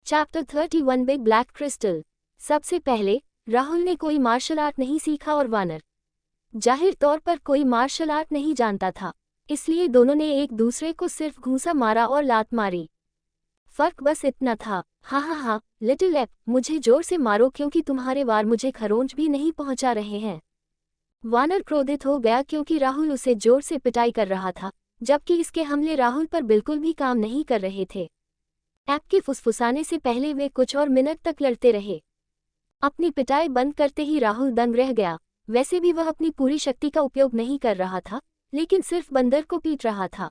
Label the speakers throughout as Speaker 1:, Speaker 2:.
Speaker 1: Chapter 31 big black crystal. सबसे पहले राहुल ने कोई मार्शल आर्ट नहीं सीखा और वानर जाहिर तौर पर कोई मार्शल आर्ट नहीं जानता था, इसलिए दोनों ने एक दूसरे को सिर्फ घूंसा मारा और लात मारी। फर्क बस इतना था। हा, लिटिल एप, मुझे जोर से मारो क्योंकि तुम्हारे वार मुझे खरोंच भी नहीं पहुंचा रहे हैं। वानर क्रोधित हो गया क्योंकि राहुल उसे जोर से पिटाई कर रहा था, जबकि इसके हमले राहुल पर बिल्कुल भी काम नहीं कर रहे थे। ऐप के फुसफुसाने से पहले वे कुछ और मिनट तक लड़ते रहे। अपनी पिटाई बंद करते ही राहुल दंग रह गया। वैसे भी वह अपनी पूरी शक्ति का उपयोग नहीं कर रहा था, लेकिन सिर्फ बंदर को पीट रहा था।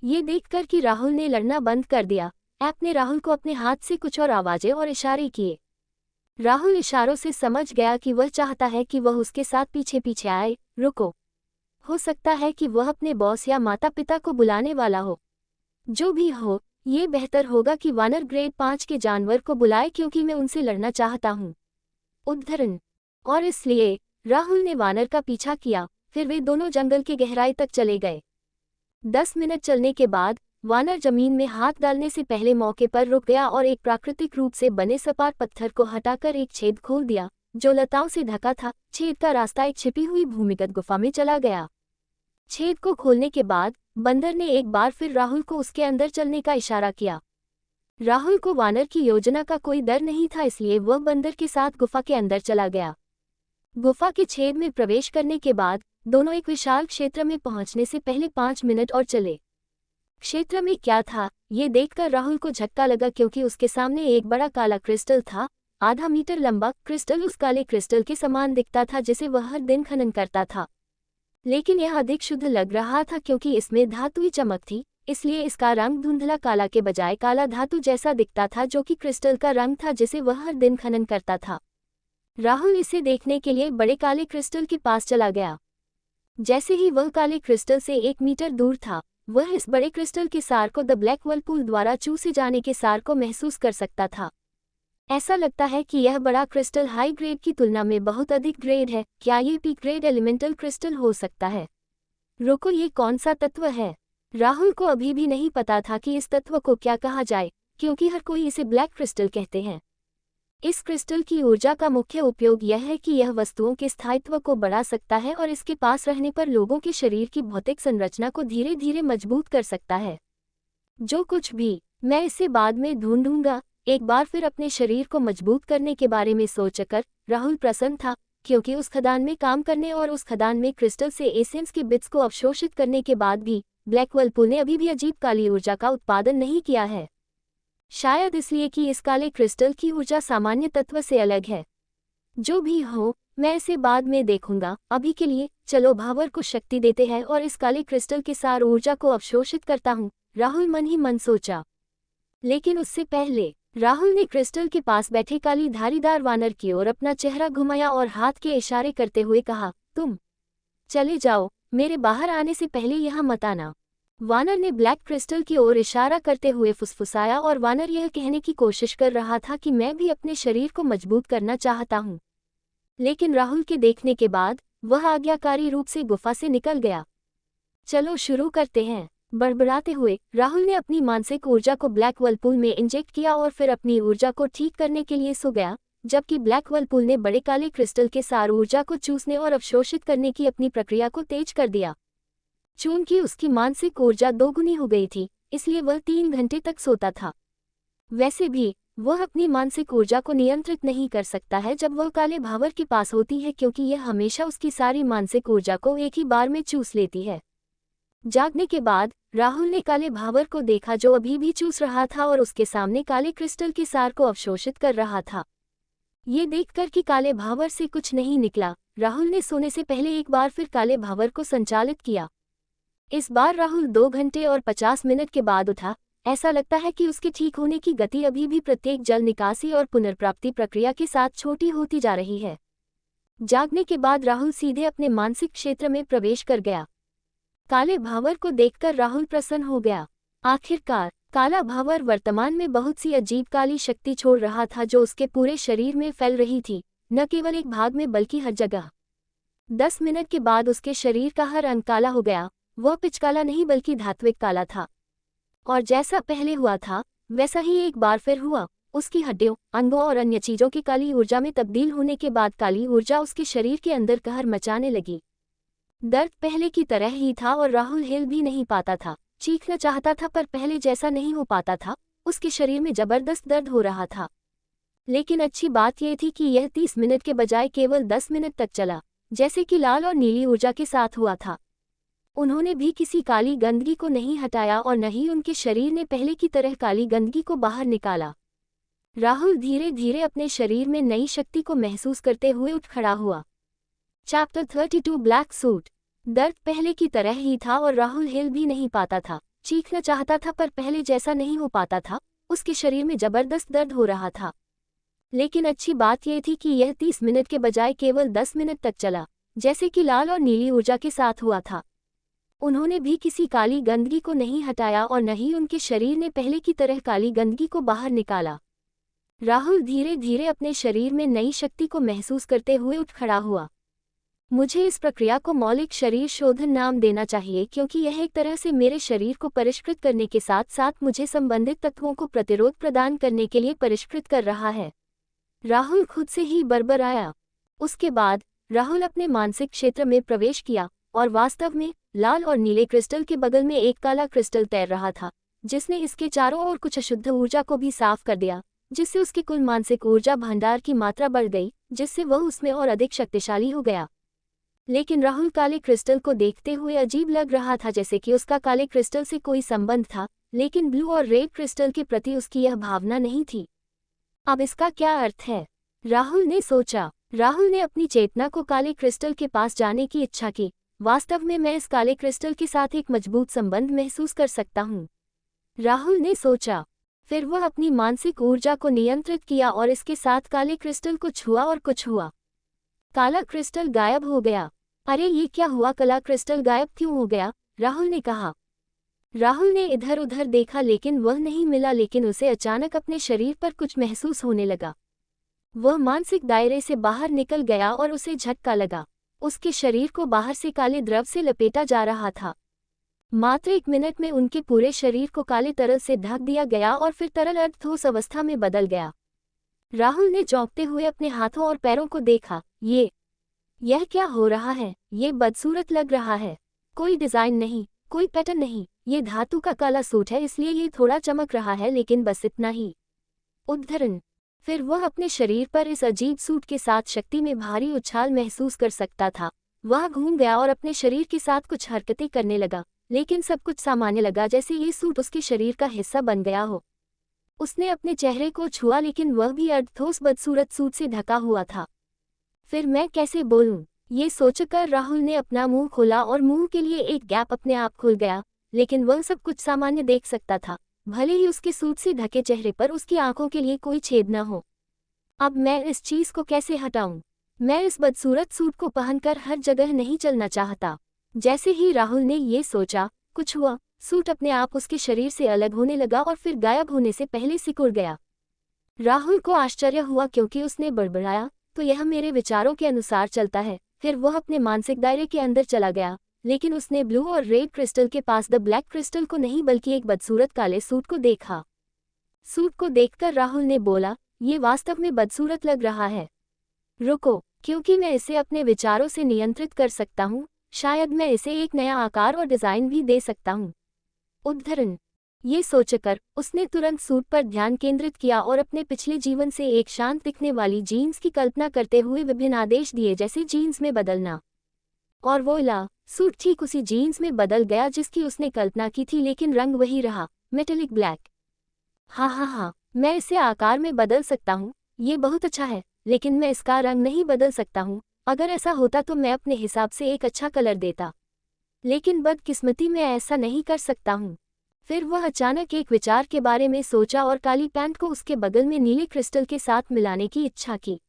Speaker 1: ये देखकर कि राहुल ने लड़ना बंद कर दिया, ऐप ने राहुल को अपने हाथ से कुछ और आवाजें और इशारे किए। राहुल इशारों से समझ गया कि वह चाहता है कि वह उसके साथ पीछे पीछे आए। रुको, हो सकता है कि वह अपने बॉस या माता पिता को बुलाने वाला हो। जो भी हो, ये बेहतर होगा कि वानर ग्रेड 5 के जानवर को बुलाए क्योंकि मैं उनसे लड़ना चाहता हूँ। उद्धरण। और इसलिए राहुल ने वानर का पीछा किया, फिर वे दोनों जंगल के गहराई तक चले गए। 10 मिनट चलने के बाद वानर जमीन में हाथ डालने से पहले मौके पर रुक गया और एक प्राकृतिक रूप से बने सपाट पत्थर को हटाकर एक छेद खोल दिया, जो लताओं से ढका था। छेद का रास्ता एक छिपी हुई भूमिगत गुफा में चला गया। छेद को खोलने के बाद बंदर ने एक बार फिर राहुल को उसके अंदर चलने का इशारा किया। राहुल को वानर की योजना का कोई डर नहीं था, इसलिए वह बंदर के साथ गुफा के अंदर चला गया। गुफा के छेद में प्रवेश करने के बाद दोनों एक विशाल क्षेत्र में पहुंचने से पहले 5 मिनट और चले। क्षेत्र में क्या था, ये देखकर राहुल को झटका लगा क्योंकि उसके सामने एक बड़ा काला क्रिस्टल था। आधा मीटर लंबा क्रिस्टल उस काले क्रिस्टल के समान दिखता था जिसे वह हर दिन खनन करता था, लेकिन यह अधिक शुद्ध लग रहा था क्योंकि इसमें धातुई चमक थी, इसलिए इसका रंग धुंधला काला के बजाय काला धातु जैसा दिखता था, जो कि क्रिस्टल का रंग था जिसे वह हर दिन खनन करता था। राहुल इसे देखने के लिए बड़े काले क्रिस्टल के पास चला गया। जैसे ही वह काले क्रिस्टल से 1 मीटर दूर था, वह इस बड़े क्रिस्टल के सार को द ब्लैक वर्लपूल द्वारा चूसे जाने के सार को महसूस कर सकता था। ऐसा लगता है कि यह बड़ा क्रिस्टल हाई ग्रेड की तुलना में बहुत अधिक ग्रेड है। क्या ये पी ग्रेड एलिमेंटल क्रिस्टल हो सकता है? रुको, ये कौन सा तत्व है? राहुल को अभी भी नहीं पता था कि इस तत्व को क्या कहा जाए, क्योंकि हर कोई इसे ब्लैक क्रिस्टल कहते हैं। इस क्रिस्टल की ऊर्जा का मुख्य उपयोग यह है कि यह वस्तुओं के स्थायित्व को बढ़ा सकता है और इसके पास रहने पर लोगों के शरीर की भौतिक संरचना को धीरे धीरे मजबूत कर सकता है। जो कुछ भी, मैं इसे बाद में ढूंढूंगा। एक बार फिर अपने शरीर को मजबूत करने के बारे में सोचकर राहुल प्रसन्न था, क्योंकि उस खदान में काम करने और उस खदान में क्रिस्टल से एसेंस के बिट्स को अवशोषित करने के बाद भी ब्लैक वर्लपूल ने अभी भी अजीब काली ऊर्जा का उत्पादन नहीं किया है। शायद इसलिए कि इस काले क्रिस्टल की ऊर्जा सामान्य तत्व से अलग है। जो भी हो, मैं इसे बाद में देखूंगा। अभी के लिए चलो भावर को शक्ति देते हैं और इस काले क्रिस्टल के सार ऊर्जा को अवशोषित करता हूँ, राहुल मन ही मन सोचा। लेकिन उससे पहले राहुल ने क्रिस्टल के पास बैठे काली धारीदार वानर की ओर अपना चेहरा घुमाया और हाथ के इशारे करते हुए कहा, तुम चले जाओ, मेरे बाहर आने से पहले यहाँ मत आना। वानर ने ब्लैक क्रिस्टल की ओर इशारा करते हुए फुसफुसाया और वानर यह कहने की कोशिश कर रहा था कि मैं भी अपने शरीर को मजबूत करना चाहता हूँ। लेकिन राहुल के देखने के बाद वह आज्ञाकारी रूप से गुफा से निकल गया। चलो शुरू करते हैं। बड़बड़ाते हुए राहुल ने अपनी मानसिक ऊर्जा को ब्लैक वर्लपूल में इंजेक्ट किया और फिर अपनी ऊर्जा को ठीक करने के लिए सो गया, जबकि ब्लैक वर्लपूल ने बड़े काले क्रिस्टल के सार ऊर्जा को चूसने और अवशोषित करने की अपनी प्रक्रिया को तेज कर दिया। चूंकि उसकी मानसिक ऊर्जा दोगुनी हो गई थी, इसलिए वह 3 घंटे तक सोता था। वैसे भी वह अपनी मानसिक ऊर्जा को नियंत्रित नहीं कर सकता है जब वह काले भावर के पास होती है, क्योंकि यह हमेशा उसकी सारी मानसिक ऊर्जा को एक ही बार में चूस लेती है। जागने के बाद राहुल ने काले भावर को देखा जो अभी भी चूस रहा था और उसके सामने काले क्रिस्टल के सार को अवशोषित कर रहा था। ये देखकर कि काले भावर से कुछ नहीं निकला, राहुल ने सोने से पहले एक बार फिर काले भावर को संचालित किया। इस बार राहुल 2 घंटे और 50 मिनट के बाद उठा। ऐसा लगता है कि उसके ठीक होने की गति अभी भी प्रत्येक जल निकासी और पुनर्प्राप्ति प्रक्रिया के साथ छोटी होती जा रही है। जागने के बाद राहुल सीधे अपने मानसिक क्षेत्र में प्रवेश कर गया। काले भावर को देखकर राहुल प्रसन्न हो गया। आखिरकार काला भावर वर्तमान में बहुत सी अजीब काली शक्ति छोड़ रहा था जो उसके पूरे शरीर में फैल रही थी, न केवल एक भाग में बल्कि हर जगह। 10 मिनट के बाद उसके शरीर का हर अंग काला हो गया। वह पिचकाला नहीं बल्कि धात्विक काला था, और जैसा पहले हुआ था वैसा ही एक बार फिर हुआ। उसकी हड्डियों, अंगों और अन्य चीजों की काली ऊर्जा में तब्दील होने के बाद काली ऊर्जा उसके शरीर के अंदर कहर मचाने लगी। दर्द पहले की तरह ही था और राहुल हिल भी नहीं पाता था। चीखना चाहता था पर पहले जैसा नहीं हो पाता था। उसके शरीर में जबरदस्त दर्द हो रहा था। लेकिन अच्छी बात यह थी कि यह 30 मिनट के बजाय केवल 10 मिनट तक चला, जैसे कि लाल और नीली ऊर्जा के साथ हुआ था। उन्होंने भी किसी काली गंदगी को नहीं हटाया और न ही उनके शरीर ने पहले की तरह काली गंदगी को बाहर निकाला। राहुल धीरे धीरे अपने शरीर में नई शक्ति को महसूस करते हुए उठ खड़ा हुआ। Chapter 32 black suit. दर्द पहले की तरह ही था और राहुल हिल भी नहीं पाता था। चीखना चाहता था पर पहले जैसा नहीं हो पाता था। उसके शरीर में जबरदस्त दर्द हो रहा था। लेकिन अच्छी बात यह थी कि यह 30 मिनट के बजाय केवल 10 मिनट तक चला, जैसे कि लाल और नीली ऊर्जा के साथ हुआ था। उन्होंने भी किसी काली गंदगी को नहीं हटाया और न ही उनके शरीर ने पहले की तरह काली गंदगी को बाहर निकाला। राहुल धीरे धीरे अपने शरीर में नई शक्ति को महसूस करते हुए उठ खड़ा हुआ। मुझे इस प्रक्रिया को मौलिक शरीर शोधन नाम देना चाहिए, क्योंकि यह एक तरह से मेरे शरीर को परिष्कृत करने के साथ साथ मुझे संबंधित तत्वों को प्रतिरोध प्रदान करने के लिए परिष्कृत कर रहा है। राहुल खुद से ही बड़बड़ाया। उसके बाद राहुल अपने मानसिक क्षेत्र में प्रवेश किया और वास्तव में लाल और नीले क्रिस्टल के बगल में एक काला क्रिस्टल तैर रहा था, जिसने इसके चारों ओर कुछ अशुद्ध ऊर्जा को भी साफ कर दिया, जिससे उसके कुल मानसिक ऊर्जा भंडार की मात्रा बढ़ गई, जिससे वह उसमें और अधिक शक्तिशाली हो गया। लेकिन राहुल काले क्रिस्टल को देखते हुए अजीब लग रहा था, जैसे कि उसका काले क्रिस्टल से कोई संबंध था, लेकिन ब्लू और रेड क्रिस्टल के प्रति उसकी यह भावना नहीं थी। अब इसका क्या अर्थ है? राहुल ने सोचा। राहुल ने अपनी चेतना को काले क्रिस्टल के पास जाने की इच्छा की। वास्तव में मैं इस काले क्रिस्टल के साथ एक मजबूत संबंध महसूस कर सकता हूँ, राहुल ने सोचा। फिर वह अपनी मानसिक ऊर्जा को नियंत्रित किया और इसके साथ काले क्रिस्टल को छुआ और कुछ हुआ। काला क्रिस्टल गायब हो गया। अरे ये क्या हुआ? काला क्रिस्टल गायब क्यों हो गया? राहुल ने कहा। राहुल ने इधर उधर देखा लेकिन वह नहीं मिला, लेकिन उसे अचानक अपने शरीर पर कुछ महसूस होने लगा। वह मानसिक दायरे से बाहर निकल गया और उसे झटका लगा। उसके शरीर को बाहर से काले द्रव से लपेटा जा रहा था। मात्र 1 मिनट में उनके पूरे शरीर को काले तरल से ढक दिया गया और फिर तरल अर्धठोस अवस्था में बदल गया। राहुल ने चौंकते हुए अपने हाथों और पैरों को देखा। यह क्या हो रहा है? ये बदसूरत लग रहा है। कोई डिजाइन नहीं, कोई पैटर्न नहीं। ये धातु का काला सूट है, इसलिए ये थोड़ा चमक रहा है, लेकिन बस इतना ही। उद्धरण। फिर वह अपने शरीर पर इस अजीब सूट के साथ शक्ति में भारी उछाल महसूस कर सकता था। वह घूम गया और अपने शरीर के साथ कुछ हरकतें करने लगा, लेकिन सब कुछ सामान्य लगा, जैसे ये सूट उसके शरीर का हिस्सा बन गया हो। उसने अपने चेहरे को छुआ, लेकिन वह भी अर्धठोस बदसूरत सूट से ढका हुआ था। फिर मैं कैसे बोलूं? ये सोचकर राहुल ने अपना मुंह खोला और मुंह के लिए एक गैप अपने आप खुल गया, लेकिन वह सब कुछ सामान्य देख सकता था, भले ही उसके सूट से ढके चेहरे पर उसकी आंखों के लिए कोई छेद न हो। अब मैं इस चीज को कैसे हटाऊं? मैं इस बदसूरत सूट को पहनकर हर जगह नहीं चलना चाहता। जैसे ही राहुल ने ये सोचा, कुछ हुआ। सूट अपने आप उसके शरीर से अलग होने लगा और फिर गायब होने से पहले सिकुड़ गया। राहुल को आश्चर्य हुआ, क्योंकि उसने बड़बड़ाया, तो यह मेरे विचारों के अनुसार चलता है। फिर वह अपने मानसिक दायरे के अंदर चला गया, लेकिन उसने ब्लू और रेड क्रिस्टल के पास द ब्लैक क्रिस्टल को नहीं, बल्कि एक बदसूरत काले सूट को देखा। सूट को देखकर राहुल ने बोला, ये वास्तव में बदसूरत लग रहा है। रुको, क्योंकि मैं इसे अपने विचारों से नियंत्रित कर सकता हूँ, शायद मैं इसे एक नया आकार और डिजाइन भी दे सकता हूँ। उद्धरण। ये सोचकर उसने तुरंत सूट पर ध्यान केंद्रित किया और अपने पिछले जीवन से एक शांत दिखने वाली जीन्स की कल्पना करते हुए विभिन्न आदेश दिए, जैसे जीन्स में बदलना। और वोइला, सूट ठीक उसी जीन्स में बदल गया जिसकी उसने कल्पना की थी, लेकिन रंग वही रहा, मेटेलिक ब्लैक। हाँ, मैं इसे आकार में बदल सकता हूँ। ये बहुत अच्छा है, लेकिन मैं इसका रंग नहीं बदल सकता हूँ। अगर ऐसा होता तो मैं अपने हिसाब से एक अच्छा कलर देता, लेकिन बदकिस्मती में ऐसा नहीं कर सकता हूँ। फिर वह अचानक एक विचार के बारे में सोचा और काली पैंट को उसके बगल में नीले क्रिस्टल के साथ मिलाने की इच्छा की।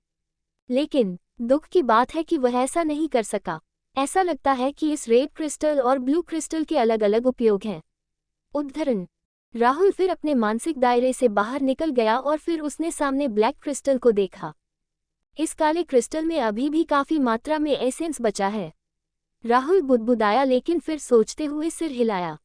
Speaker 1: लेकिन दुख की बात है कि वह ऐसा नहीं कर सका। ऐसा लगता है कि इस रेड क्रिस्टल और ब्लू क्रिस्टल के अलग अलग उपयोग हैं। उद्धरण। राहुल फिर अपने मानसिक दायरे से बाहर निकल गया और फिर उसने सामने ब्लैक क्रिस्टल को देखा। इस काले क्रिस्टल में अभी भी काफी मात्रा में एसेंस बचा है। राहुल बुदबुदाया, लेकिन फिर सोचते हुए सिर हिलाया।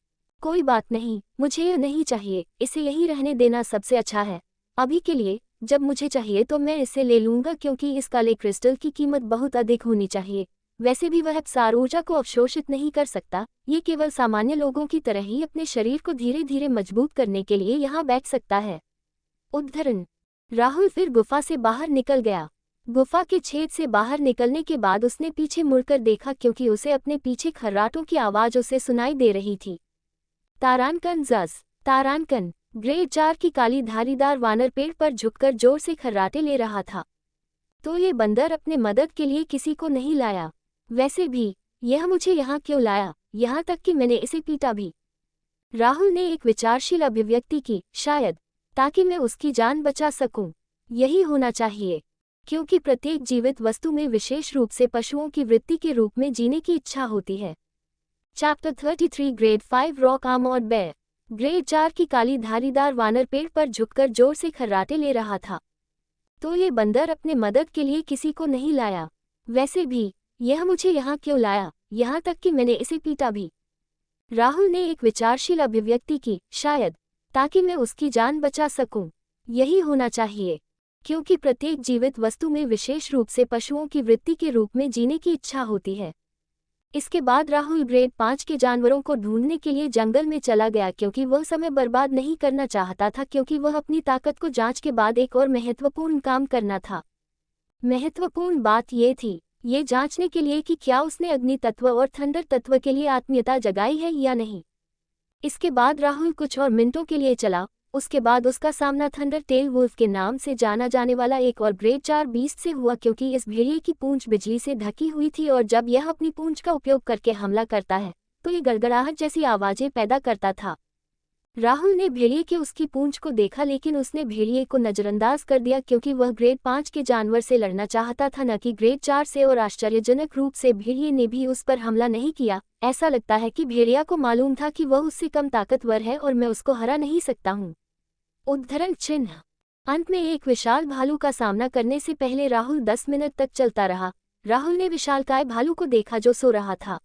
Speaker 1: कोई बात नहीं, मुझे यह नहीं चाहिए, इसे यहीं रहने देना सबसे अच्छा है। अभी के लिए, जब मुझे चाहिए तो मैं इसे ले लूंगा क्योंकि इस काले क्रिस्टल की कीमत बहुत अधिक होनी चाहिए। वैसे भी वह सौर ऊर्जा को अवशोषित नहीं कर सकता, ये केवल सामान्य लोगों की तरह ही अपने शरीर को धीरे धीरे मजबूत करने के लिए यहाँ बैठ सकता है। उद्धरण। राहुल फिर गुफा से बाहर निकल गया। गुफा के छेद से बाहर निकलने के बाद उसने पीछे मुड़कर देखा क्योंकि उसे अपने पीछे खर्राटों की आवाज उसे सुनाई दे रही थी। तारांकन जस। तारांकन। ग्रेड 4 की काली धारीदार वानर पेड़ पर झुककर जोर से खर्राटे ले रहा था। तो ये बंदर अपने मदद के लिए किसी को नहीं लाया। वैसे भी, यह मुझे यहाँ क्यों लाया, यहाँ तक कि मैंने इसे पीटा भी। राहुल ने एक विचारशील अभिव्यक्ति की, शायद ताकि मैं उसकी जान बचा सकूं। यही होना चाहिए, क्योंकि प्रत्येक जीवित वस्तु में विशेष रूप से पशुओं की वृत्ति के रूप में जीने की इच्छा होती है। Chapter 33 grade 5 rock armoured bear. Grade 4 की काली धारीदार वानर पेड़ पर झुककर जोर से खर्राटे ले रहा था। तो ये बंदर अपने मदद के लिए किसी को नहीं लाया। वैसे भी, यह मुझे यहाँ क्यों लाया, यहाँ तक कि मैंने इसे पीटा भी। राहुल ने एक विचारशील अभिव्यक्ति की, शायद ताकि मैं उसकी जान बचा सकूं। यही होना चाहिए, क्योंकि प्रत्येक जीवित वस्तु में विशेष रूप से पशुओं की वृत्ति के रूप में जीने की इच्छा होती है। इसके बाद राहुल ग्रेड 5 के जानवरों को ढूंढने के लिए जंगल में चला गया क्योंकि वह समय बर्बाद नहीं करना चाहता था, क्योंकि वह अपनी ताकत को जांच के बाद एक और महत्वपूर्ण काम करना था। महत्वपूर्ण बात यह थी, ये जांचने के लिए कि क्या उसने अग्नि तत्व और थंडर तत्व के लिए आत्मीयता जगाई है या नहीं। इसके बाद राहुल कुछ और मिनटों के लिए चला। उसके बाद उसका सामना थंडर टेल वुल्फ के नाम से जाना जाने वाला एक और ग्रेड 4 बीस्ट से हुआ, क्योंकि इस भेड़िए की पूंछ बिजली से ढकी हुई थी और जब यह अपनी पूंछ का उपयोग करके हमला करता है तो ये गड़गड़ाहट जैसी आवाजें पैदा करता था। राहुल ने भेड़िए के उसकी पूंछ को देखा, लेकिन उसने भेड़िए को नजरअंदाज कर दिया क्योंकि वह ग्रेड 5 के जानवर से लड़ना चाहता था, न कि ग्रेड 4 से। और आश्चर्यजनक रूप से भेड़िए ने भी उस पर हमला नहीं किया। ऐसा लगता है कि भेड़िया को मालूम था कि वह उससे कम ताकतवर है और मैं उसको हरा नहीं सकता हूँ। उद्धरण चिन्ह। अंत में एक विशाल भालू का सामना करने से पहले राहुल 10 मिनट तक चलता रहा। राहुल ने विशालकाय भालू को देखा जो सो रहा था।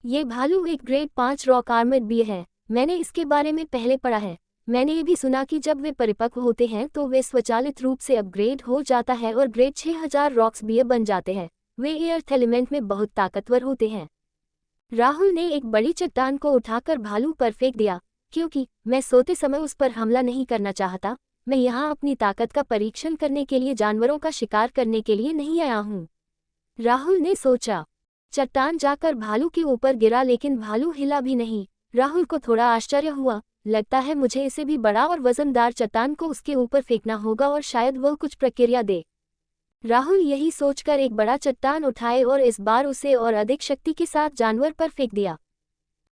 Speaker 1: ये भालू एक ग्रेड 5 रॉक आर्मर्ड भी है। मैंने इसके बारे में पहले पढ़ा है। मैंने ये भी सुना कि जब वे परिपक्व होते हैं तो वे स्वचालित रूप से अपग्रेड हो जाता है और ग्रेड 6000 रॉक्स बियर बन जाते हैं। वे एर्थ एलिमेंट में बहुत ताकतवर होते हैं। राहुल ने एक बड़ी चट्टान को उठाकर भालू पर फेंक दिया, क्योंकि मैं सोते समय उस पर हमला नहीं करना चाहता। मैं यहाँ अपनी ताकत का परीक्षण करने के लिए जानवरों का शिकार करने के लिए नहीं आया हूँ, राहुल ने सोचा। चट्टान जाकर भालू के ऊपर गिरा, लेकिन भालू हिला भी नहीं। राहुल को थोड़ा आश्चर्य हुआ। लगता है मुझे इसे भी बड़ा और वजनदार चट्टान को उसके ऊपर फेंकना होगा और शायद वह कुछ प्रक्रिया दे। राहुल यही सोचकर एक बड़ा चट्टान उठाए और इस बार उसे और अधिक शक्ति के साथ जानवर पर फेंक दिया।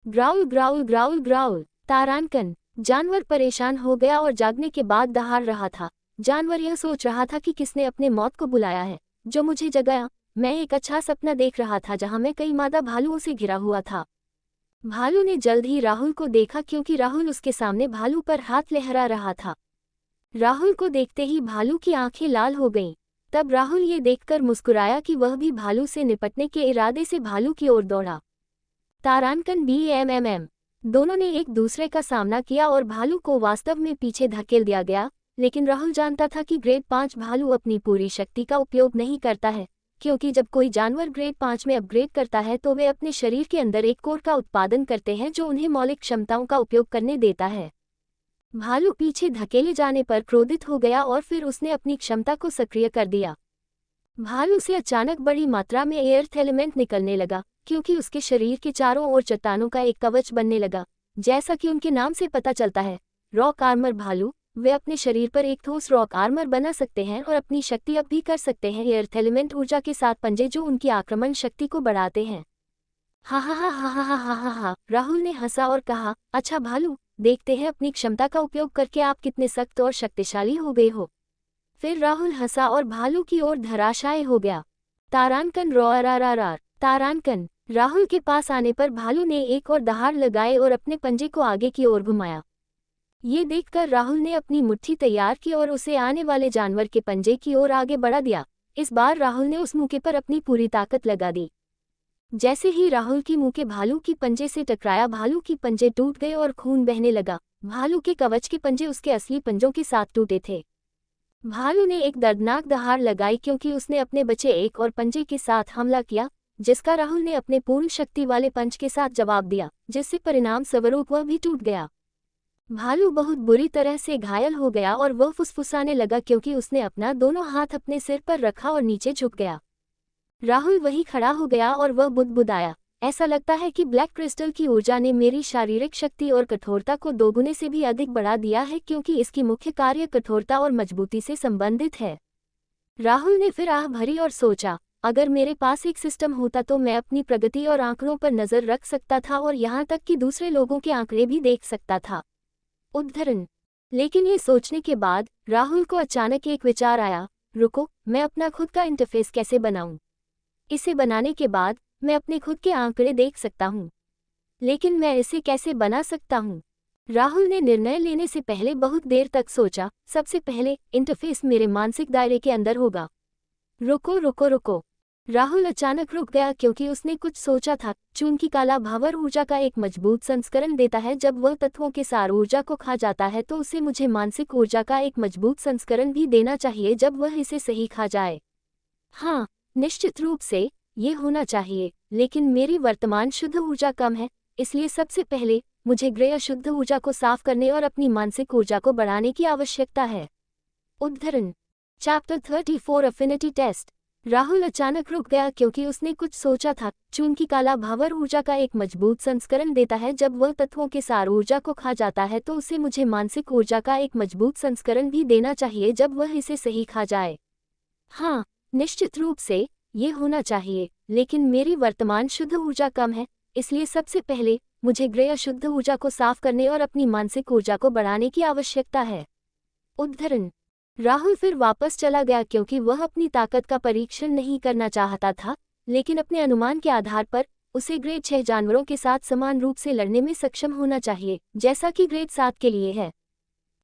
Speaker 1: Growl growl growl growl. तारांकन। जानवर परेशान हो गया और जागने के बाद दहाड़ रहा था। जानवर यह सोच रहा था कि किसने अपने मौत को बुलाया है जो मुझे जगाया। मैं एक अच्छा सपना देख रहा था जहां मैं कई मादा भालुओं से घिरा हुआ था। भालू ने जल्द ही राहुल को देखा क्योंकि राहुल उसके सामने भालू पर हाथ लहरा रहा था। राहुल को देखते ही भालू की आंखें लाल हो गईं। तब राहुल ये देखकर मुस्कुराया कि वह भी भालू से निपटने के इरादे से भालू की ओर दौड़ा। तारांकन BMMM। दोनों ने एक दूसरे का सामना किया और भालू को वास्तव में पीछे धकेल दिया गया, लेकिन राहुल जानता था कि ग्रेड 5 भालू अपनी पूरी शक्ति का उपयोग नहीं करता है, क्योंकि जब कोई जानवर ग्रेड 5 में अपग्रेड करता है तो वे अपने शरीर के अंदर एक कोर का उत्पादन करते हैं जो उन्हें मौलिक क्षमताओं का उपयोग करने देता है। भालू पीछे धकेले जाने पर क्रोधित हो गया और फिर उसने अपनी क्षमता को सक्रिय कर दिया। भालू से अचानक बड़ी मात्रा में एर्थ एलिमेंट निकलने लगा, क्योंकि उसके शरीर के चारों ओर चट्टानों का एक कवच बनने लगा। जैसा कि उनके नाम से पता चलता है, रॉक आर्मर भालू, वे अपने शरीर पर एक ठोस रॉक आर्मर बना सकते हैं और अपनी शक्ति अप भी कर सकते हैं एर्थ एलिमेंट ऊर्जा के साथ पंजे जो उनकी आक्रमण शक्ति को बढ़ाते हैं। हा हा हा हा हा हा हा हा। राहुल ने हंसा और कहा, अच्छा भालू, देखते हैं अपनी क्षमता का उपयोग करके आप कितने सख्त और शक्तिशाली हो गए हो। फिर राहुल हंसा और भालू की ओर धराशायी हो गया। तारांकन रोअरारारार। तारांकन। राहुल के पास आने पर भालू ने एक और दहाड़ लगाए और अपने पंजे को आगे की ओर घुमाया। ये देखकर राहुल ने अपनी मुट्ठी तैयार की और उसे आने वाले जानवर के पंजे की ओर आगे बढ़ा दिया। इस बार राहुल ने उस मुक्के पर अपनी पूरी ताकत लगा दी। जैसे ही राहुल की मुक्के भालू की पंजे से टकराया, भालू की पंजे टूट गए और खून बहने लगा। भालू के कवच के पंजे उसके असली पंजों के साथ टूटे थे। भालू ने एक दर्दनाक दहाड़ लगाई क्योंकि उसने अपने बचे एक और पंजे के साथ हमला किया, जिसका राहुल ने अपने पूर्ण शक्ति वाले पंच के साथ जवाब दिया, जिससे परिणाम स्वरूप वह भी टूट गया। भालू बहुत बुरी तरह से घायल हो गया और वह फुसफुसाने लगा क्योंकि उसने अपना दोनों हाथ अपने सिर पर रखा और नीचे झुक गया। राहुल वहीं खड़ा हो गया और वह बुदबुदाया, ऐसा लगता है कि ब्लैक क्रिस्टल की ऊर्जा ने मेरी शारीरिक शक्ति और कठोरता को दोगुने से भी अधिक बढ़ा दिया है क्योंकि इसकी मुख्य कार्य कठोरता और मजबूती से संबंधित है। राहुल ने फिर आह भरी और सोचा, अगर मेरे पास एक सिस्टम होता तो मैं अपनी प्रगति और आंकड़ों पर नजर रख सकता था और यहाँ तक कि दूसरे लोगों के आंकड़े भी देख सकता था। उद्धरण। लेकिन ये सोचने के बाद राहुल को अचानक एक विचार आया, रुको, मैं अपना खुद का इंटरफेस कैसे बनाऊं? इसे बनाने के बाद मैं अपने खुद के आंकड़े देख सकता हूँ। लेकिन मैं इसे कैसे बना सकता हूँ? राहुल ने निर्णय लेने से पहले बहुत देर तक सोचा। सबसे पहले इंटरफेस मेरे मानसिक दायरे के अंदर होगा। रुको रुको रुको। राहुल अचानक रुक गया क्योंकि उसने कुछ सोचा था। चूंकि काला भावर ऊर्जा का एक मजबूत संस्करण देता है, जब वह तत्वों के सार ऊर्जा को खा जाता है तो उसे मुझे मानसिक ऊर्जा का एक मजबूत संस्करण भी देना चाहिए जब वह इसे सही खा जाए। हाँ, निश्चित रूप से ये होना चाहिए, लेकिन मेरी वर्तमान शुद्ध ऊर्जा कम है, इसलिए सबसे पहले मुझे ग्रे अशुद्ध ऊर्जा को साफ करने और अपनी मानसिक ऊर्जा को बढ़ाने की आवश्यकता है। उद्धरण। Chapter 34 affinity test. राहुल अचानक रुक गया क्योंकि उसने कुछ सोचा था। चूंकि काला भावर ऊर्जा का एक मजबूत संस्करण देता है, जब वह तत्वों के सार ऊर्जा को खा जाता है तो उसे मुझे मानसिक ऊर्जा का एक मजबूत संस्करण भी देना चाहिए जब वह इसे सही खा जाए। हाँ, निश्चित रूप से ये होना चाहिए, लेकिन मेरी वर्तमान शुद्ध ऊर्जा कम है, इसलिए सबसे पहले मुझे ग्रे अशुद्ध ऊर्जा को साफ करने और अपनी मानसिक ऊर्जा को बढ़ाने की आवश्यकता है। उद्धरण। राहुल फिर वापस चला गया क्योंकि वह अपनी ताकत का परीक्षण नहीं करना चाहता था, लेकिन अपने अनुमान के आधार पर उसे ग्रेड 6 जानवरों के साथ समान रूप से लड़ने में सक्षम होना चाहिए, जैसा कि ग्रेड 7 के लिए है।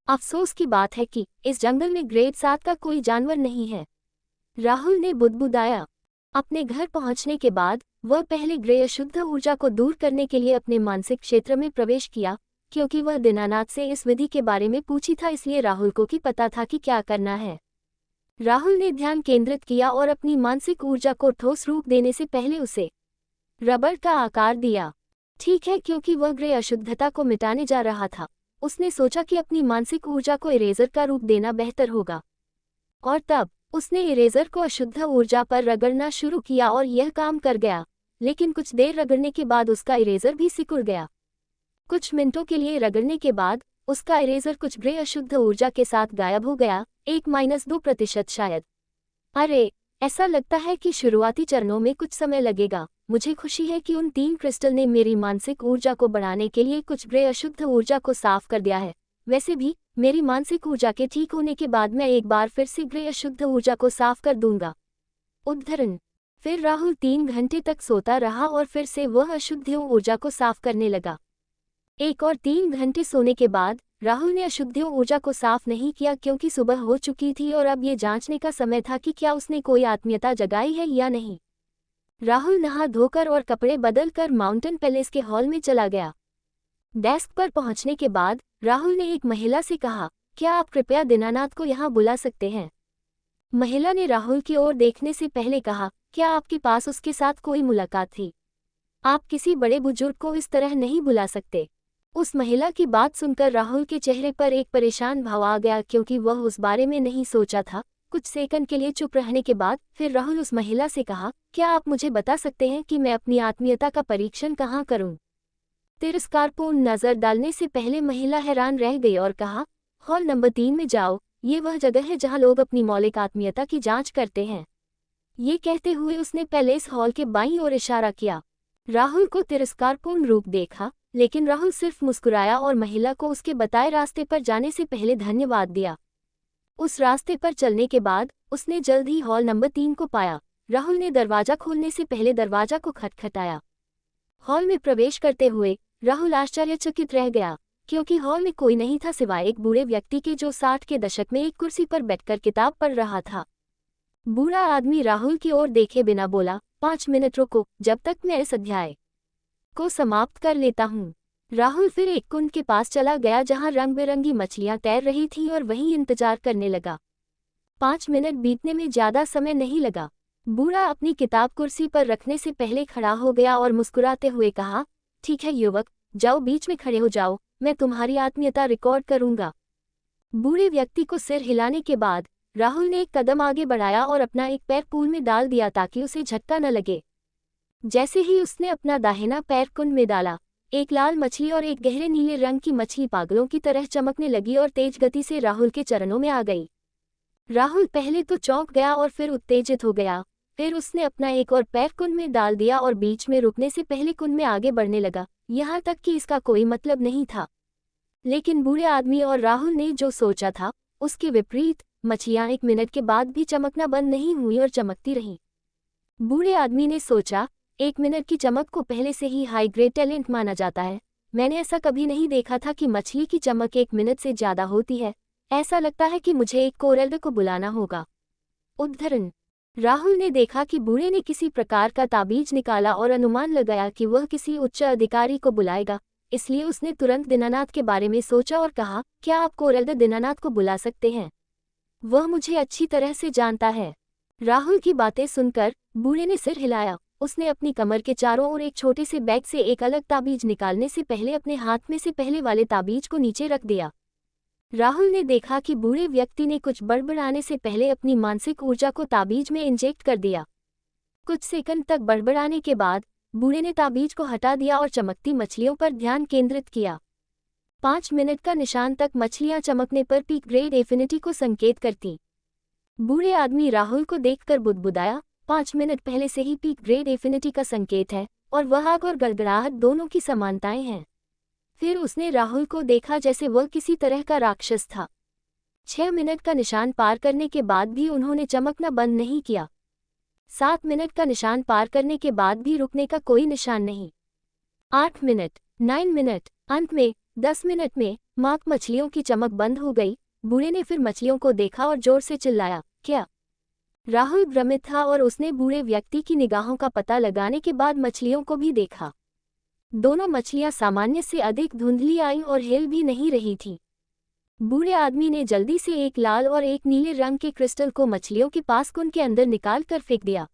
Speaker 1: अफसोस की बात है कि इस जंगल में ग्रेड 7 का कोई जानवर नहीं है। राहुल ने बुदबुदाया। अपने घर पहुंचने के बाद वह पहले ग्रे अशुद्ध ऊर्जा को दूर करने के लिए अपने मानसिक क्षेत्र में प्रवेश किया, क्योंकि वह दीनानाथ से इस विधि के बारे में पूछी था, इसलिए राहुल को भी पता था कि क्या करना है। राहुल ने ध्यान केंद्रित किया और अपनी मानसिक ऊर्जा को ठोस रूप देने से पहले उसे रबड़ का आकार दिया। ठीक है, क्योंकि वह ग्रे अशुद्धता को मिटाने जा रहा था, उसने सोचा कि अपनी मानसिक ऊर्जा को इरेजर का रूप देना बेहतर होगा। और तब उसने इरेजर को अशुद्ध ऊर्जा पर रगड़ना शुरू किया और यह काम कर गया, लेकिन कुछ देर रगड़ने के बाद उसका इरेजर भी सिकुड़ गया। कुछ मिनटों के लिए रगड़ने के बाद उसका इरेजर कुछ ग्रे अशुद्ध ऊर्जा के साथ गायब हो गया, 1-2% शायद। अरे, ऐसा लगता है कि शुरुआती चरणों में कुछ समय लगेगा। मुझे खुशी है कि उन 3 क्रिस्टल ने मेरी मानसिक ऊर्जा को बढ़ाने के लिए कुछ ग्रे अशुद्ध ऊर्जा को साफ कर दिया है। वैसे भी मेरी मानसिक ऊर्जा के ठीक होने के बाद मैं एक बार फिर से ग्रे अशुद्ध ऊर्जा को साफ कर दूंगा। उद्धरण। फिर राहुल 3 घंटे तक सोता रहा और फिर से वह अशुद्धियों ऊर्जा को साफ करने लगा। 1 और 3 घंटे सोने के बाद राहुल ने अशुद्धियों ऊर्जा को साफ नहीं किया क्योंकि सुबह हो चुकी थी और अब ये जांचने का समय था कि क्या उसने कोई आत्मीयता जगाई है या नहीं। राहुल नहा धोकर और कपड़े बदलकर माउंटेन पैलेस के हॉल में चला गया। डेस्क पर पहुंचने के बाद राहुल ने एक महिला से कहा, क्या आप कृपया दीनानाथ को यहाँ बुला सकते हैं? महिला ने राहुल की ओर देखने से पहले कहा, क्या आपके पास उसके साथ कोई मुलाकात थी? आप किसी बड़े बुजुर्ग को इस तरह नहीं बुला सकते। उस महिला की बात सुनकर राहुल के चेहरे पर एक परेशान भाव आ गया क्योंकि वह उस बारे में नहीं सोचा था। कुछ सेकंड के लिए चुप रहने के बाद फिर राहुल उस महिला से कहा, क्या आप मुझे बता सकते हैं कि मैं अपनी आत्मीयता का परीक्षण कहाँ करूं? तिरस्कारपूर्ण नजर डालने से पहले महिला हैरान रह गई और कहा, हॉल नंबर 3 में जाओ, ये वह जगह है जहां लोग अपनी मौलिक आत्मीयता की जांच करते हैं। ये कहते हुए उसने पैलेस हॉल के बाईं ओर इशारा किया। राहुल को तिरस्कारपूर्ण रूप देखा, लेकिन राहुल सिर्फ मुस्कुराया और महिला को उसके बताए रास्ते पर जाने से पहले धन्यवाद दिया। उस रास्ते पर चलने के बाद उसने जल्द ही हॉल नंबर 3 को पाया। राहुल ने दरवाजा खोलने से पहले दरवाजा को खटखटाया। हॉल में प्रवेश करते हुए राहुल आश्चर्यचकित रह गया, क्योंकि हॉल में कोई नहीं था सिवाय एक बूढ़े व्यक्ति के जो 60 के दशक में एक कुर्सी पर बैठकर किताब पढ़ रहा था। बूढ़ा आदमी राहुल की ओर देखे बिना बोला, 5 मिनट रुको, जब तक मैं इस अध्याय को समाप्त कर लेता हूँ। राहुल फिर एक कुंड के पास चला गया जहाँ रंग बिरंगी मछलियाँ तैर रही थीं और वहीं इंतजार करने लगा। 5 मिनट बीतने में ज्यादा समय नहीं लगा। बूढ़ा अपनी किताब कुर्सी पर रखने से पहले खड़ा हो गया और मुस्कुराते हुए कहा, ठीक है युवक, जाओ बीच में खड़े हो जाओ, मैं तुम्हारी आत्मीयता रिकॉर्ड करूंगा। बूढ़े व्यक्ति को सिर हिलाने के बाद राहुल ने एक कदम आगे बढ़ाया और अपना एक पैर पूल में डाल दिया ताकि उसे झटका न लगे। जैसे ही उसने अपना दाहिना पैर कुंड में डाला, एक लाल मछली और एक गहरे नीले रंग की मछली पागलों की तरह चमकने लगी और तेज गति से राहुल के चरणों में आ गई। राहुल पहले तो चौंक गया और फिर उत्तेजित हो गया। फिर उसने अपना एक और पैर कुंड में डाल दिया और बीच में रुकने से पहले कुंड में आगे बढ़ने लगा, यहाँ तक कि इसका कोई मतलब नहीं था। लेकिन बूढ़े आदमी और राहुल ने जो सोचा था उसके विपरीत मछलियां 1 मिनट के बाद भी चमकना बंद नहीं हुई और चमकती रहीं। बूढ़े आदमी ने सोचा, 1 मिनट की चमक को पहले से ही हाई ग्रेड टैलेंट माना जाता है। मैंने ऐसा कभी नहीं देखा था कि मछली की चमक 1 मिनट से ज्यादा होती है। ऐसा लगता है कि मुझे एक कोरल को बुलाना होगा। उद्धरण। राहुल ने देखा कि बूढ़े ने किसी प्रकार का ताबीज निकाला और अनुमान लगाया कि वह किसी उच्च अधिकारी को बुलाएगा, इसलिए उसने तुरंत दीनानाथ के बारे में सोचा और कहा, क्या आप कोरल दीनानाथ को बुला सकते हैं? वह मुझे अच्छी तरह से जानता है। राहुल की बातें सुनकर बूढ़े ने सिर हिलाया। उसने अपनी कमर के चारों ओर एक छोटे से बैग से एक अलग ताबीज निकालने से पहले अपने हाथ में से पहले वाले ताबीज को नीचे रख दिया। राहुल ने देखा कि बूढ़े व्यक्ति ने कुछ बड़बड़ाने से पहले अपनी मानसिक ऊर्जा को ताबीज में इंजेक्ट कर दिया। कुछ सेकंड तक बड़बड़ाने के बाद बूढ़े ने ताबीज को हटा दिया और चमकती मछलियों पर ध्यान केंद्रित किया। 5 मिनट का निशान तक मछलियां चमकने पर पीक ग्रेड एफिनिटी को संकेत करती। बूढ़े आदमी राहुल को देखकर बुदबुदाया, 5 मिनट पहले से ही पीक ग्रेड एफिनिटी का संकेत है और वह आग और गड़गड़ाहट दोनों की समानताएं हैं। फिर उसने राहुल को देखा जैसे वह किसी तरह का राक्षस था। 6 मिनट का निशान पार करने के बाद भी उन्होंने चमकना बंद नहीं किया। 7 मिनट का निशान पार करने के बाद भी रुकने का कोई निशान नहीं। 8 मिनट, 9 मिनट, अंत में 10 मिनट में माक मछलियों की चमक बंद हो गई। बूढ़े ने फिर मछलियों को देखा और जोर से चिल्लाया, क्या? राहुल भ्रमित था और उसने बूढ़े व्यक्ति की निगाहों का पता लगाने के बाद मछलियों को भी देखा। दोनों मछलियां सामान्य से अधिक धुंधली आईं और हिल भी नहीं रही थीं। बूढ़े आदमी ने जल्दी से एक लाल और एक नीले रंग के क्रिस्टल को मछलियों के पास कुंड के अंदर निकाल कर फेंक दिया।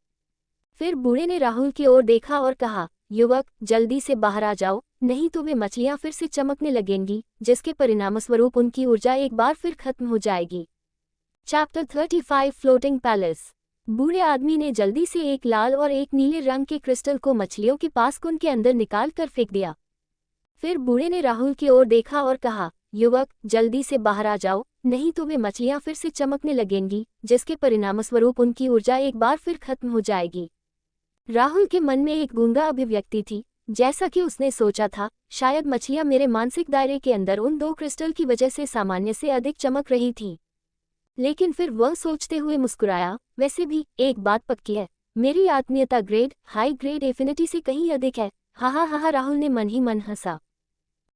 Speaker 1: फिर बूढ़े ने राहुल की ओर देखा और कहा, युवक, जल्दी से बाहर आ जाओ, नहीं तो वे मछलियां फिर से चमकने लगेंगी, जिसके परिणामस्वरूप उनकी ऊर्जा एक बार फिर खत्म हो जाएगी। Chapter 35 floating palace. बूढ़े आदमी ने जल्दी से एक लाल और एक नीले रंग के क्रिस्टल को मछलियों के पास कुंड के अंदर निकाल कर फेंक दिया। फिर बूढ़े ने राहुल की ओर देखा और कहा, युवक, जल्दी से बाहर आ जाओ, नहीं तो वे मछलियां फिर से चमकने लगेंगी, जिसके परिणामस्वरूप उनकी ऊर्जा एक बार फिर खत्म हो जाएगी। राहुल के मन में एक गूंगा अभिव्यक्ति थी। जैसा कि उसने सोचा था, शायद मछलियां मेरे मानसिक दायरे के अंदर उन 2 क्रिस्टल की वजह से सामान्य से अधिक चमक रही थीं। लेकिन फिर वह सोचते हुए मुस्कुराया, वैसे भी एक बात पक्की है, मेरी आत्मीयता ग्रेड हाई ग्रेड एफिनिटी से कहीं अधिक है। हा। राहुल ने मन ही मन हंसा।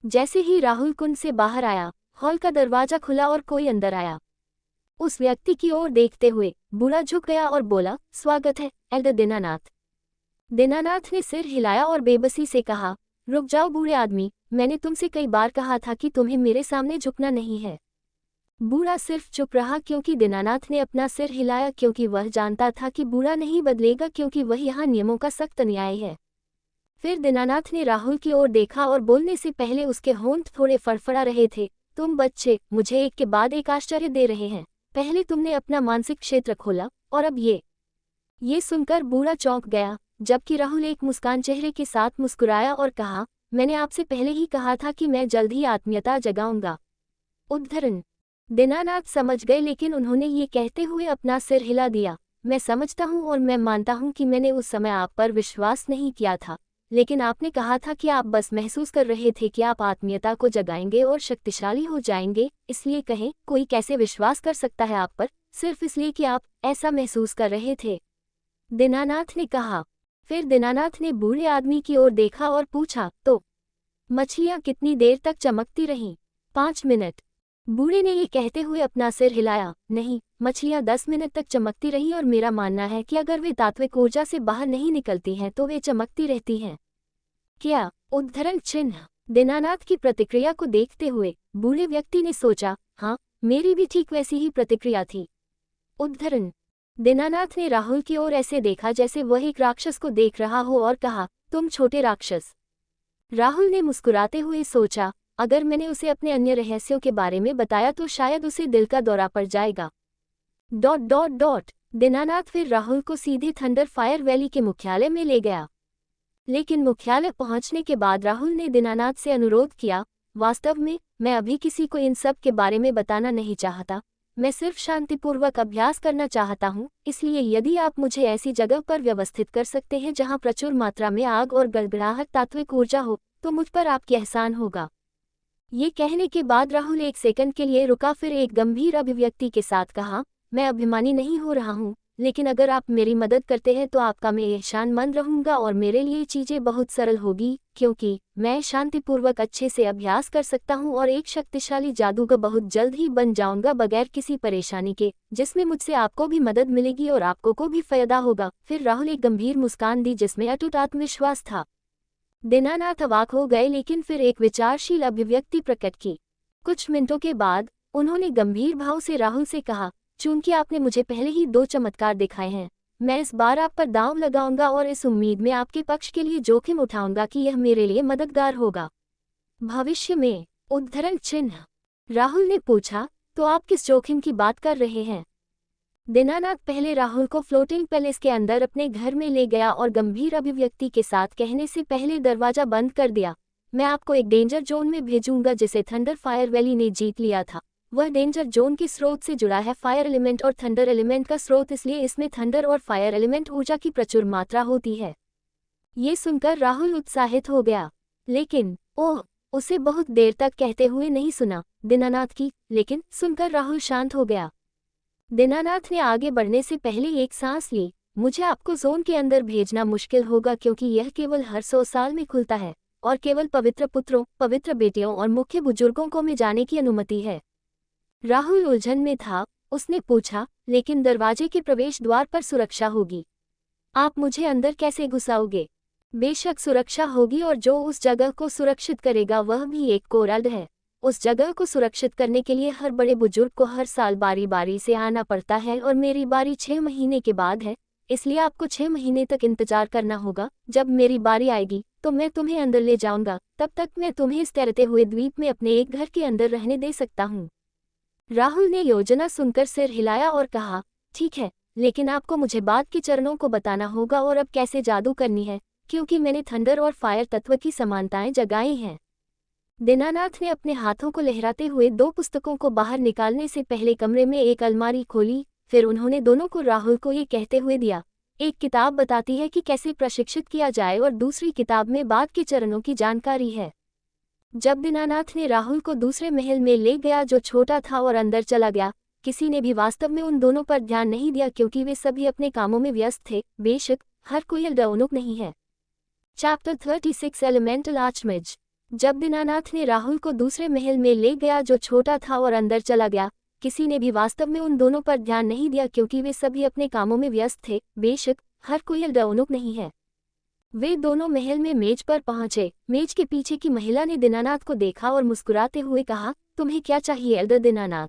Speaker 1: जैसे ही राहुल कुंड से बाहर आया, हॉल का दरवाजा खुला और कोई अंदर आया। उस व्यक्ति की ओर देखते हुए बूढ़ा झुक गया और बोला, स्वागत है एल्डर दीनानाथ। दीनानाथ ने सिर हिलाया और बेबसी से कहा, रुक जाओ बूढ़े आदमी, मैंने तुमसे कई बार कहा था कि तुम्हें मेरे सामने झुकना नहीं है। बूढ़ा सिर्फ चुप रहा क्योंकि दीनानाथ ने अपना सिर हिलाया, क्योंकि वह जानता था कि बूढ़ा नहीं बदलेगा, क्योंकि वह यहाँ नियमों का सख्त न्याय है। फिर दीनानाथ ने राहुल की ओर देखा और बोलने से पहले उसके होंठ थोड़े फड़फड़ा रहे थे, तुम बच्चे मुझे एक के बाद एक आश्चर्य दे रहे हैं। पहले तुमने अपना मानसिक क्षेत्र खोला और अब ये सुनकर बूढ़ा चौंक गया, जबकि राहुल एक मुस्कान चेहरे के साथ मुस्कुराया और कहा, मैंने आपसे पहले ही कहा था कि मैं जल्द ही आत्मीयता जगाऊंगा। उद्धरण। दीनानाथ समझ गए, लेकिन उन्होंने ये कहते हुए अपना सिर हिला दिया, मैं समझता हूँ और मैं मानता हूँ कि मैंने उस समय आप पर विश्वास नहीं किया था, लेकिन आपने कहा था कि आप बस महसूस कर रहे थे कि आप आत्मीयता को जगाएंगे और शक्तिशाली हो जाएंगे, इसलिए कहें, कोई कैसे विश्वास कर सकता है आप पर, सिर्फ इसलिए कि आप ऐसा महसूस कर रहे थे? दीनानाथ ने कहा। फिर दीनानाथ ने बूढ़े आदमी की ओर देखा और पूछा, तो मछलियां कितनी देर तक चमकती रहीं? 5 मिनट। बूढ़े ने ये कहते हुए अपना सिर हिलाया, नहीं, मछलियां 10 मिनट तक चमकती रहीं और मेरा मानना है कि अगर वे तात्विक ऊर्जा से बाहर नहीं निकलती हैं तो वे चमकती रहती हैं। क्या? उद्धरण चिन्ह। दीनानाथ की प्रतिक्रिया को देखते हुए बूढ़े व्यक्ति ने सोचा, हाँ, मेरी भी ठीक वैसी ही प्रतिक्रिया थी। उद्धरण। दीनानाथ ने राहुल की ओर ऐसे देखा जैसे वह एक राक्षस को देख रहा हो और कहा, तुम छोटे राक्षस। राहुल ने मुस्कुराते हुए सोचा, अगर मैंने उसे अपने अन्य रहस्यों के बारे में बताया तो शायद उसे दिल का दौरा पड़ जाएगा। ... दीनानाथ फिर राहुल को सीधे थंडर फायर वैली के मुख्यालय में ले गया। लेकिन मुख्यालय पहुंचने के बाद राहुल ने दीनानाथ से अनुरोध किया, वास्तव में मैं अभी किसी को इन सब के बारे में बताना नहीं चाहता, मैं सिर्फ शांतिपूर्वक अभ्यास करना चाहता हूँ, इसलिए यदि आप मुझे ऐसी जगह पर व्यवस्थित कर सकते हैं जहाँ प्रचुर मात्रा में आग और गड़गड़ाहट तात्विक ऊर्जा हो, तो मुझ पर आपकी एहसान होगा। ये कहने के बाद राहुल एक सेकंड के लिए रुका, फिर एक गंभीर अभिव्यक्ति के साथ कहा, मैं अभिमानी नहीं हो रहा हूँ, लेकिन अगर आप मेरी मदद करते हैं तो आपका मैं एहसानमंद रहूंगा और मेरे लिए चीज़ें बहुत सरल होगी, क्योंकि मैं शांतिपूर्वक अच्छे से अभ्यास कर सकता हूं और एक शक्तिशाली जादूगर बहुत जल्द ही बन जाऊंगा बगैर किसी परेशानी के, जिसमें मुझसे आपको भी मदद मिलेगी और आपको को भी फायदा होगा। फिर राहुल एक गंभीर मुस्कान दी जिसमें अटूट आत्मविश्वास था। दीनानाथ अवाक हो गए, लेकिन फिर एक विचारशील अभिव्यक्ति प्रकट की। कुछ मिनटों के बाद उन्होंने गंभीर भाव से राहुल से कहा, चूंकि आपने मुझे पहले ही 2 चमत्कार दिखाए हैं, मैं इस बार आप पर दांव लगाऊंगा और इस उम्मीद में आपके पक्ष के लिए जोखिम उठाऊंगा कि यह मेरे लिए मददगार होगा भविष्य में। उद्धरण चिन्ह। राहुल ने पूछा, तो आप किस जोखिम की बात कर रहे हैं? दीनानाथ पहले राहुल को फ्लोटिंग पैलेस के अंदर अपने घर में ले गया और गंभीर अभिव्यक्ति के साथ कहने से पहले दरवाजा बंद कर दिया, मैं आपको एक डेंजर जोन में भेजूंगा जिसे थंडर फायर वैली ने जीत लिया था। वह डेंजर जोन के स्रोत से जुड़ा है फायर एलिमेंट और थंडर एलिमेंट का स्रोत, इसलिए इसमें थंडर और फायर एलिमेंट ऊर्जा की प्रचुर मात्रा होती है। ये सुनकर राहुल उत्साहित हो गया, लेकिन ओह, उसे बहुत देर तक कहते हुए नहीं सुना दीनानाथ की, लेकिन सुनकर राहुल शांत हो गया। दीनानाथ ने आगे बढ़ने से पहले एक सांस ली, मुझे आपको जोन के अंदर भेजना मुश्किल होगा क्योंकि यह केवल हर 100 साल में खुलता है और केवल पवित्र पुत्रों, पवित्र बेटियों और मुख्य बुजुर्गों को में जाने की अनुमति है। राहुल उलझन में था, उसने पूछा, लेकिन दरवाजे के प्रवेश द्वार पर सुरक्षा होगी, आप मुझे अंदर कैसे घुसाओगे? बेशक सुरक्षा होगी, और जो उस जगह को सुरक्षित करेगा वह भी एक कोरल्ड है। उस जगह को सुरक्षित करने के लिए हर बड़े बुजुर्ग को हर साल बारी बारी से आना पड़ता है और मेरी बारी 6 महीने के बाद है, इसलिए आपको 6 महीने तक इंतजार करना होगा। जब मेरी बारी आएगी तो मैं तुम्हें अंदर ले जाऊंगा, तब तक मैं तुम्हें इस तैरते हुए द्वीप में अपने एक घर के अंदर रहने दे सकता हूँ। राहुल ने योजना सुनकर सिर हिलाया और कहा, ठीक है, लेकिन आपको मुझे बाद के चरणों को बताना होगा और अब कैसे जादू करनी है, क्योंकि मैंने थंडर और फायर तत्व की समानताएं जगाई हैं। दीनानाथ ने अपने हाथों को लहराते हुए 2 पुस्तकों को बाहर निकालने से पहले कमरे में एक अलमारी खोली, फिर उन्होंने दोनों को राहुल को ये कहते हुए दिया, एक किताब बताती है कि कैसे प्रशिक्षित किया जाए और दूसरी किताब में बाद के चरणों की जानकारी है। जब दीनानाथ ने राहुल को दूसरे महल में ले गया जो छोटा था और अंदर चला गया, किसी ने भी वास्तव में उन दोनों पर ध्यान नहीं दिया क्योंकि वे सभी अपने कामों में व्यस्त थे। बेशक हर कोई अल्डौनुक नहीं है। Chapter 36 elemental archmage. जब दीनानाथ ने राहुल को दूसरे महल में ले गया जो छोटा था और अंदर चला गया, किसी ने भी वास्तव में उन दोनों पर ध्यान नहीं दिया क्योंकि वे सभी अपने कामों में व्यस्त थे। बेशक हर कोई अल्डौनुक नहीं है। वे दोनों महल में मेज पर पहुंचे। मेज के पीछे की महिला ने दीनानाथ को देखा और मुस्कुराते हुए कहा, तुम्हें क्या चाहिए एल्डर दीनानाथ?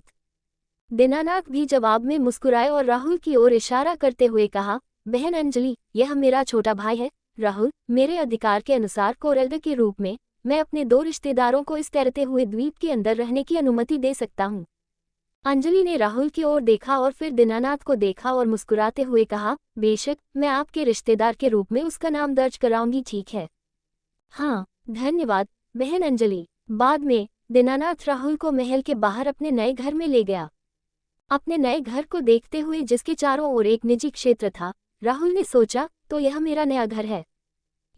Speaker 1: दीनानाथ भी जवाब में मुस्कुराए और राहुल की ओर इशारा करते हुए कहा, बहन अंजलि, यह मेरा छोटा भाई है। राहुल, मेरे अधिकार के अनुसार कोरल्डर के रूप में मैं अपने 2 रिश्तेदारों को इस तैरते हुए द्वीप के अंदर रहने की अनुमति दे सकता हूँ। अंजलि ने राहुल की ओर देखा और फिर दीनानाथ को देखा और मुस्कुराते हुए कहा, बेशक मैं आपके रिश्तेदार के रूप में उसका नाम दर्ज कराऊंगी, ठीक है? हाँ, धन्यवाद बहन अंजलि। बाद में दीनानाथ राहुल को महल के बाहर अपने नए घर में ले गया। अपने नए घर को देखते हुए जिसके चारों ओर एक निजी क्षेत्र था, राहुल ने सोचा, तो यह मेरा नया घर है।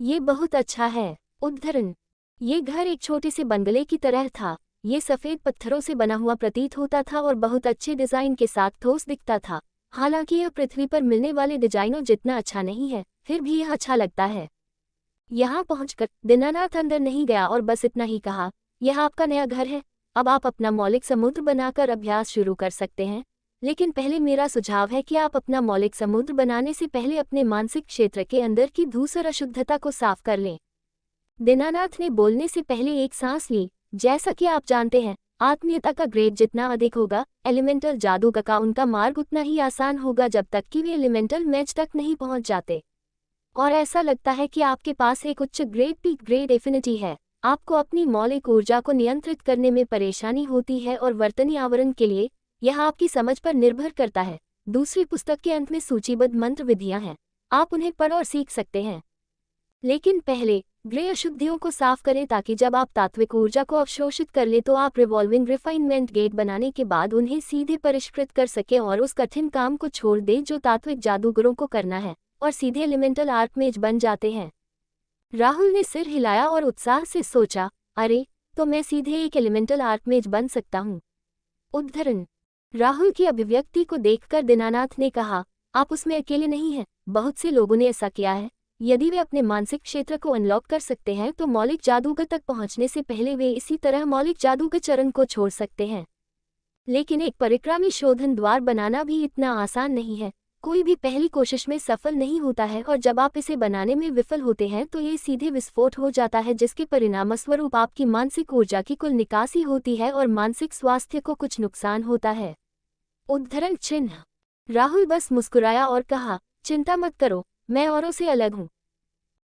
Speaker 1: ये बहुत अच्छा है। उद्धरण। ये घर एक छोटे से बंगले की तरह था। ये सफ़ेद पत्थरों से बना हुआ प्रतीत होता था और बहुत अच्छे डिज़ाइन के साथ ठोस दिखता था। हालांकि यह पृथ्वी पर मिलने वाले डिजाइनों जितना अच्छा नहीं है, फिर भी यह अच्छा लगता है। यहाँ पहुंचकर दीनानाथ अंदर नहीं गया और बस इतना ही कहा, यह आपका नया घर है, अब आप अपना मौलिक समुद्र बनाकर अभ्यास शुरू कर सकते हैं। लेकिन पहले मेरा सुझाव है कि आप अपना मौलिक समुद्र बनाने से पहले अपने मानसिक क्षेत्र के अंदर की धूसर अशुद्धता को साफ कर लें। दीनानाथ ने बोलने से पहले एक सांस ली। जैसा कि आप जानते हैं, आत्मीयता का ग्रेड जितना अधिक होगा, एलिमेंटल जादू का उनका मार्ग उतना ही आसान होगा जब तक कि वे एलिमेंटल मैच तक नहीं पहुंच जाते। और ऐसा लगता है कि आपके पास एक उच्च ग्रेड पीक ग्रेड एफिनिटी है। आपको अपनी मौलिक ऊर्जा को नियंत्रित करने में परेशानी होती है और वर्तनी आवरण के लिए यह आपकी समझ पर निर्भर करता है। दूसरी पुस्तक के अंत में सूचीबद्ध मंत्र विधियां हैं, आप उन्हें पढ़ और सीख सकते हैं। लेकिन पहले ग्रे अशुद्धियों को साफ करें ताकि जब आप तात्विक ऊर्जा को अवशोषित कर ले तो आप रिवॉल्विंग रिफाइनमेंट गेट बनाने के बाद उन्हें सीधे परिष्कृत कर सकें और उस कठिन काम को छोड़ दें जो तात्विक जादूगरों को करना है, और सीधे एलिमेंटल आर्कमेज बन जाते हैं। राहुल ने सिर हिलाया और उत्साह से सोचा, अरे तो मैं सीधे एक एलिमेंटल आर्कमेज बन सकता हूँ। उद्धरण। राहुल की अभिव्यक्ति को देखकर दीनानाथ ने कहा, आप उसमें अकेले नहीं हैं, बहुत से लोगों ने ऐसा किया है। यदि वे अपने मानसिक क्षेत्र को अनलॉक कर सकते हैं तो मौलिक जादूगर तक पहुंचने से पहले वे इसी तरह मौलिक जादूगर चरण को छोड़ सकते हैं। लेकिन एक परिक्रामी शोधन द्वार बनाना भी इतना आसान नहीं है। कोई भी पहली कोशिश में सफल नहीं होता है और जब आप इसे बनाने में विफल होते हैं तो ये सीधे विस्फोट हो जाता है, जिसके परिणामस्वरूप आपकी मानसिक ऊर्जा की कुल निकासी होती है और मानसिक स्वास्थ्य को कुछ नुकसान होता है। उद्धरण चिन्ह। राहुल बस मुस्कुराया और कहा, चिंता मत करो, मैं औरों से अलग हूँ।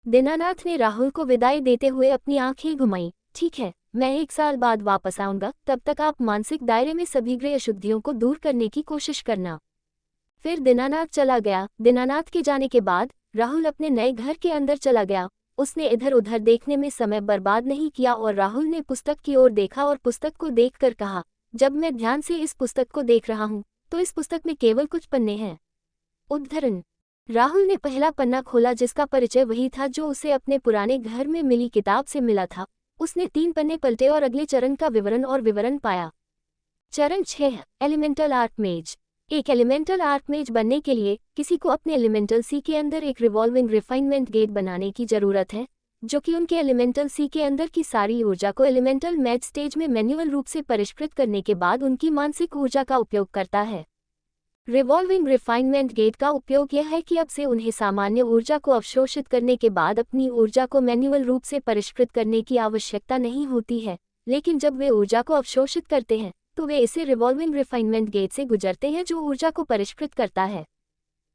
Speaker 1: दीनानाथ ने राहुल को विदाई देते हुए अपनी आंखें घुमाई। ठीक है, मैं 1 साल बाद वापस आऊंगा, तब तक आप मानसिक दायरे में सभी ग्रह अशुद्धियों को दूर करने की कोशिश करना। फिर दीनानाथ चला गया। दीनानाथ के जाने के बाद राहुल अपने नए घर के अंदर चला गया। उसने इधर उधर देखने में समय बर्बाद नहीं किया और राहुल ने पुस्तक की ओर देखा और पुस्तक को देखकर कहा, जब मैं ध्यान से इस पुस्तक को देख रहा हूँ तो इस पुस्तक में केवल कुछ पन्ने हैं। उद्धरण। राहुल ने पहला पन्ना खोला जिसका परिचय वही था जो उसे अपने पुराने घर में मिली किताब से मिला था। उसने 3 पन्ने पलटे और अगले चरण का विवरण पाया। चरण 6, एलिमेंटल आर्कमेज। एक एलिमेंटल आर्कमेज बनने के लिए किसी को अपने एलिमेंटल सी के अंदर एक रिवॉल्विंग रिफाइनमेंट गेट बनाने की जरूरत है, जो कि उनके एलिमेंटल सी के अंदर की सारी ऊर्जा को एलिमेंटल मैच स्टेज में मैन्युअल रूप से परिष्कृत करने के बाद उनकी मानसिक ऊर्जा का उपयोग करता है। रिवॉल्विंग रिफाइनमेंट गेट का उपयोग यह है कि अब से उन्हें सामान्य ऊर्जा को अवशोषित करने के बाद अपनी ऊर्जा को मैन्युअल रूप से परिष्कृत करने की आवश्यकता नहीं होती है, लेकिन जब वे ऊर्जा को अवशोषित करते हैं तो वे इसे रिवॉल्विंग रिफाइनमेंट गेट से गुजरते हैं जो ऊर्जा को परिष्कृत करता है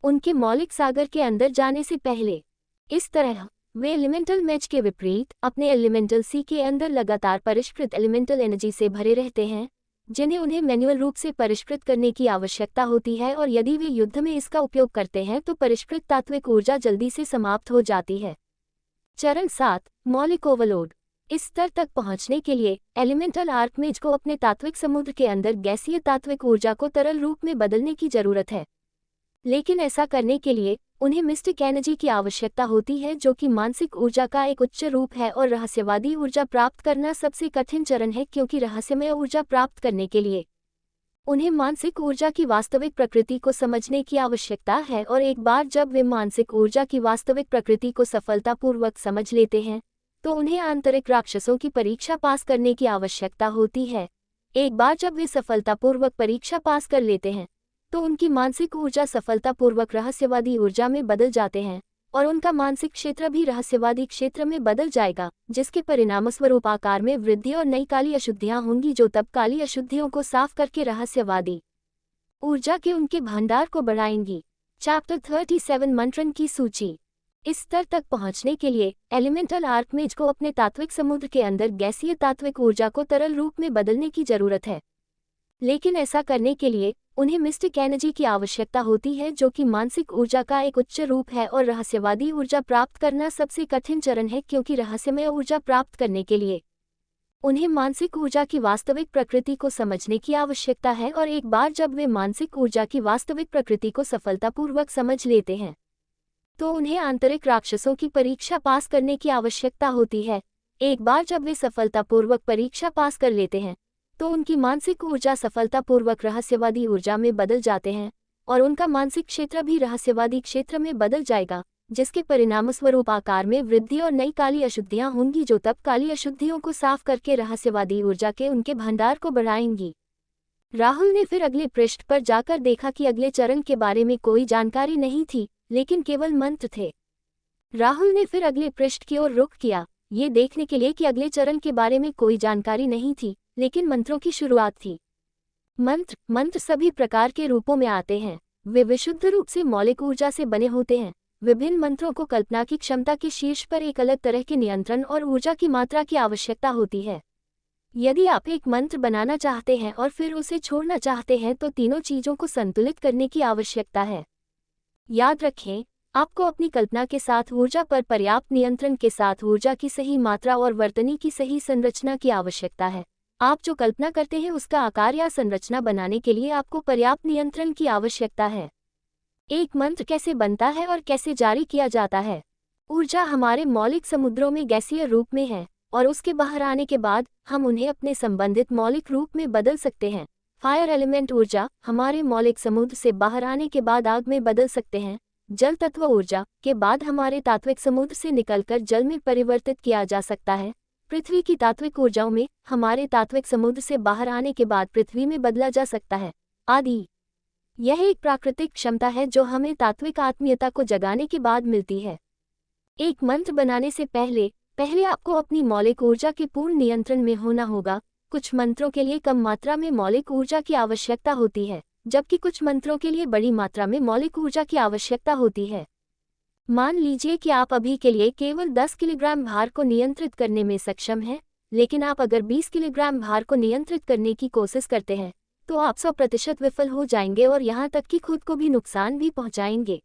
Speaker 1: उनके मौलिक सागर के अंदर जाने से पहले। इस तरह वे एलिमेंटल मैच के विपरीत अपने एलिमेंटल सी के अंदर लगातार परिष्कृत एलिमेंटल एनर्जी से भरे रहते हैं, जिन्हें उन्हें मैन्युअल रूप से परिष्कृत करने की आवश्यकता होती है, और यदि वे युद्ध में इसका उपयोग करते हैं तो परिष्कृत तात्विक ऊर्जा जल्दी से समाप्त हो जाती है। चरण 7, मौलिक ओवरलोड। इस स्तर तक पहुंचने के लिए एलिमेंटल आर्कमेज को अपने तात्विक समुद्र के अंदर गैसीय तात्विक ऊर्जा को तरल रूप में बदलने की जरूरत है, लेकिन ऐसा करने के लिए उन्हें मिस्टिक एनर्जी की आवश्यकता होती है, जो कि मानसिक ऊर्जा का एक उच्च रूप है, और रहस्यवादी ऊर्जा प्राप्त करना सबसे कठिन चरण है, क्योंकि रहस्यमय ऊर्जा प्राप्त करने के लिए उन्हें मानसिक ऊर्जा की वास्तविक प्रकृति को समझने की आवश्यकता है, और एक बार जब वे मानसिक ऊर्जा की वास्तविक प्रकृति को सफलतापूर्वक समझ लेते हैं तो उन्हें आंतरिक राक्षसों की परीक्षा पास करने की आवश्यकता होती है। एक बार जब वे सफलतापूर्वक परीक्षा पास कर लेते हैं तो उनकी मानसिक ऊर्जा सफलतापूर्वक रहस्यवादी ऊर्जा में बदल जाते हैं, और उनका मानसिक क्षेत्र भी रहस्यवादी क्षेत्र में बदल जाएगा, जिसके परिणामस्वरूप आकार में वृद्धि और नई काली अशुद्धियां होंगी, जो तब काली अशुद्धियों को साफ करके रहस्यवादी ऊर्जा के उनके भंडार को बढ़ाएंगी। चैप्टर 37, मंत्रन की सूची। इस स्तर तक पहुंचने के लिए एलिमेंटल आर्कमेज को अपने तात्विक समुद्र के अंदर गैसीय तात्विक ऊर्जा को तरल रूप में बदलने की जरूरत है, लेकिन ऐसा करने के लिए उन्हें मिस्टिक एनर्जी की आवश्यकता होती है, जो कि मानसिक ऊर्जा का एक उच्च रूप है, और रहस्यवादी ऊर्जा प्राप्त करना सबसे कठिन चरण है, क्योंकि रहस्यमय ऊर्जा प्राप्त करने के लिए उन्हें मानसिक ऊर्जा की वास्तविक प्रकृति को समझने की आवश्यकता है, और एक बार जब वे मानसिक ऊर्जा की वास्तविक प्रकृति को सफलतापूर्वक समझ लेते हैं तो उन्हें आंतरिक राक्षसों की परीक्षा पास करने की आवश्यकता होती है। एक बार जब वे सफलतापूर्वक परीक्षा पास कर लेते हैं तो उनकी मानसिक ऊर्जा सफलतापूर्वक रहस्यवादी ऊर्जा में बदल जाते हैं, और उनका मानसिक क्षेत्र भी रहस्यवादी क्षेत्र में बदल जाएगा, जिसके परिणामस्वरूप आकार में वृद्धि और नई काली अशुद्धियां होंगी, जो तब काली अशुद्धियों को साफ करके रहस्यवादी ऊर्जा के उनके भंडार को बढ़ाएंगी। राहुल ने फिर अगले पृष्ठ पर जाकर देखा कि अगले चरण के बारे में कोई जानकारी नहीं थी, लेकिन केवल मंत्र थे। राहुल ने फिर अगले पृष्ठ की ओर रुख किया, ये देखने के लिए कि अगले चरण के बारे में कोई जानकारी नहीं थी, लेकिन मंत्रों की शुरुआत थी। मंत्र सभी प्रकार के रूपों में आते हैं। वे विशुद्ध रूप से मौलिक ऊर्जा से बने होते हैं। विभिन्न मंत्रों को कल्पना की क्षमता के शीर्ष पर एक अलग तरह के नियंत्रण और ऊर्जा की मात्रा की आवश्यकता होती है। यदि आप एक मंत्र बनाना चाहते हैं और फिर उसे छोड़ना चाहते हैं तो तीनों चीजों को संतुलित करने की आवश्यकता है। याद रखें, आपको अपनी कल्पना के साथ ऊर्जा पर पर्याप्त नियंत्रण के साथ ऊर्जा की सही मात्रा और वर्तनी की सही संरचना की आवश्यकता है। आप जो कल्पना करते हैं उसका आकार या संरचना बनाने के लिए आपको पर्याप्त नियंत्रण की आवश्यकता है। एक मंत्र कैसे बनता है और कैसे जारी किया जाता है? ऊर्जा हमारे मौलिक समुद्रों में गैसीय रूप में है और उसके बाहर आने के बाद हम उन्हें अपने संबंधित मौलिक रूप में बदल सकते हैं। फायर एलिमेंट ऊर्जा हमारे मौलिक समुद्र से बाहर आने के बाद आग में बदल सकते हैं। जल तत्व ऊर्जा के बाद हमारे तात्विक समुद्र से निकलकर जल में परिवर्तित किया जा सकता है। पृथ्वी की तात्विक ऊर्जाओं में हमारे तात्विक समुद्र से बाहर आने के बाद पृथ्वी में बदला जा सकता है, आदि। यह एक प्राकृतिक क्षमता है जो हमें तात्विक आत्मीयता को जगाने के बाद मिलती है। एक मंत्र बनाने से पहले आपको अपनी मौलिक ऊर्जा के पूर्ण नियंत्रण में होना होगा। कुछ मंत्रों के लिए कम मात्रा में मौलिक ऊर्जा की आवश्यकता होती है, जबकि कुछ मंत्रों के लिए बड़ी मात्रा में मौलिक ऊर्जा की आवश्यकता होती है। मान लीजिए कि आप अभी के लिए केवल 10 किलोग्राम भार को नियंत्रित करने में सक्षम हैं, लेकिन आप अगर 20 किलोग्राम भार को नियंत्रित करने की कोशिश करते हैं तो आप 100% विफल हो जाएंगे और यहाँ तक कि खुद को भी नुकसान भी पहुँचाएंगे।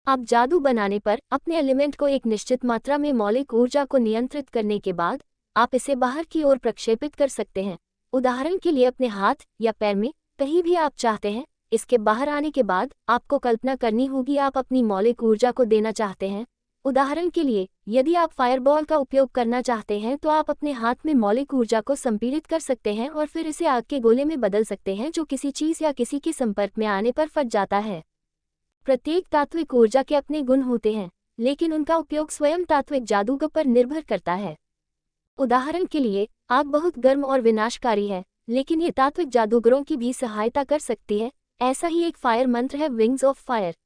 Speaker 1: आप जादू बनाने पर अपने एलिमेंट को एक निश्चित मात्रा में मौलिक ऊर्जा को नियंत्रित करने के बाद आप इसे बाहर की ओर प्रक्षेपित कर सकते हैं। उदाहरण के लिए अपने हाथ या पैर में, कहीं भी आप चाहते हैं। इसके बाहर आने के बाद आपको कल्पना करनी होगी आप अपनी मौलिक ऊर्जा को देना चाहते हैं। उदाहरण के लिए, यदि आप फायरबॉल का उपयोग करना चाहते हैं तो आप अपने हाथ में मौलिक ऊर्जा को संपीड़ित कर सकते हैं और फिर इसे आग के गोले में बदल सकते हैं जो किसी चीज या किसी के संपर्क में आने पर फट जाता है। प्रत्येक तात्विक ऊर्जा के अपने गुण होते हैं, लेकिन उनका उपयोग स्वयं तात्विक जादूगर पर निर्भर करता है। उदाहरण के लिए, आग बहुत गर्म और विनाशकारी है, लेकिन ये तात्विक जादूगरों की भी सहायता कर सकती है। ऐसा ही एक फायर मंत्र है, विंग्स ऑफ फायर।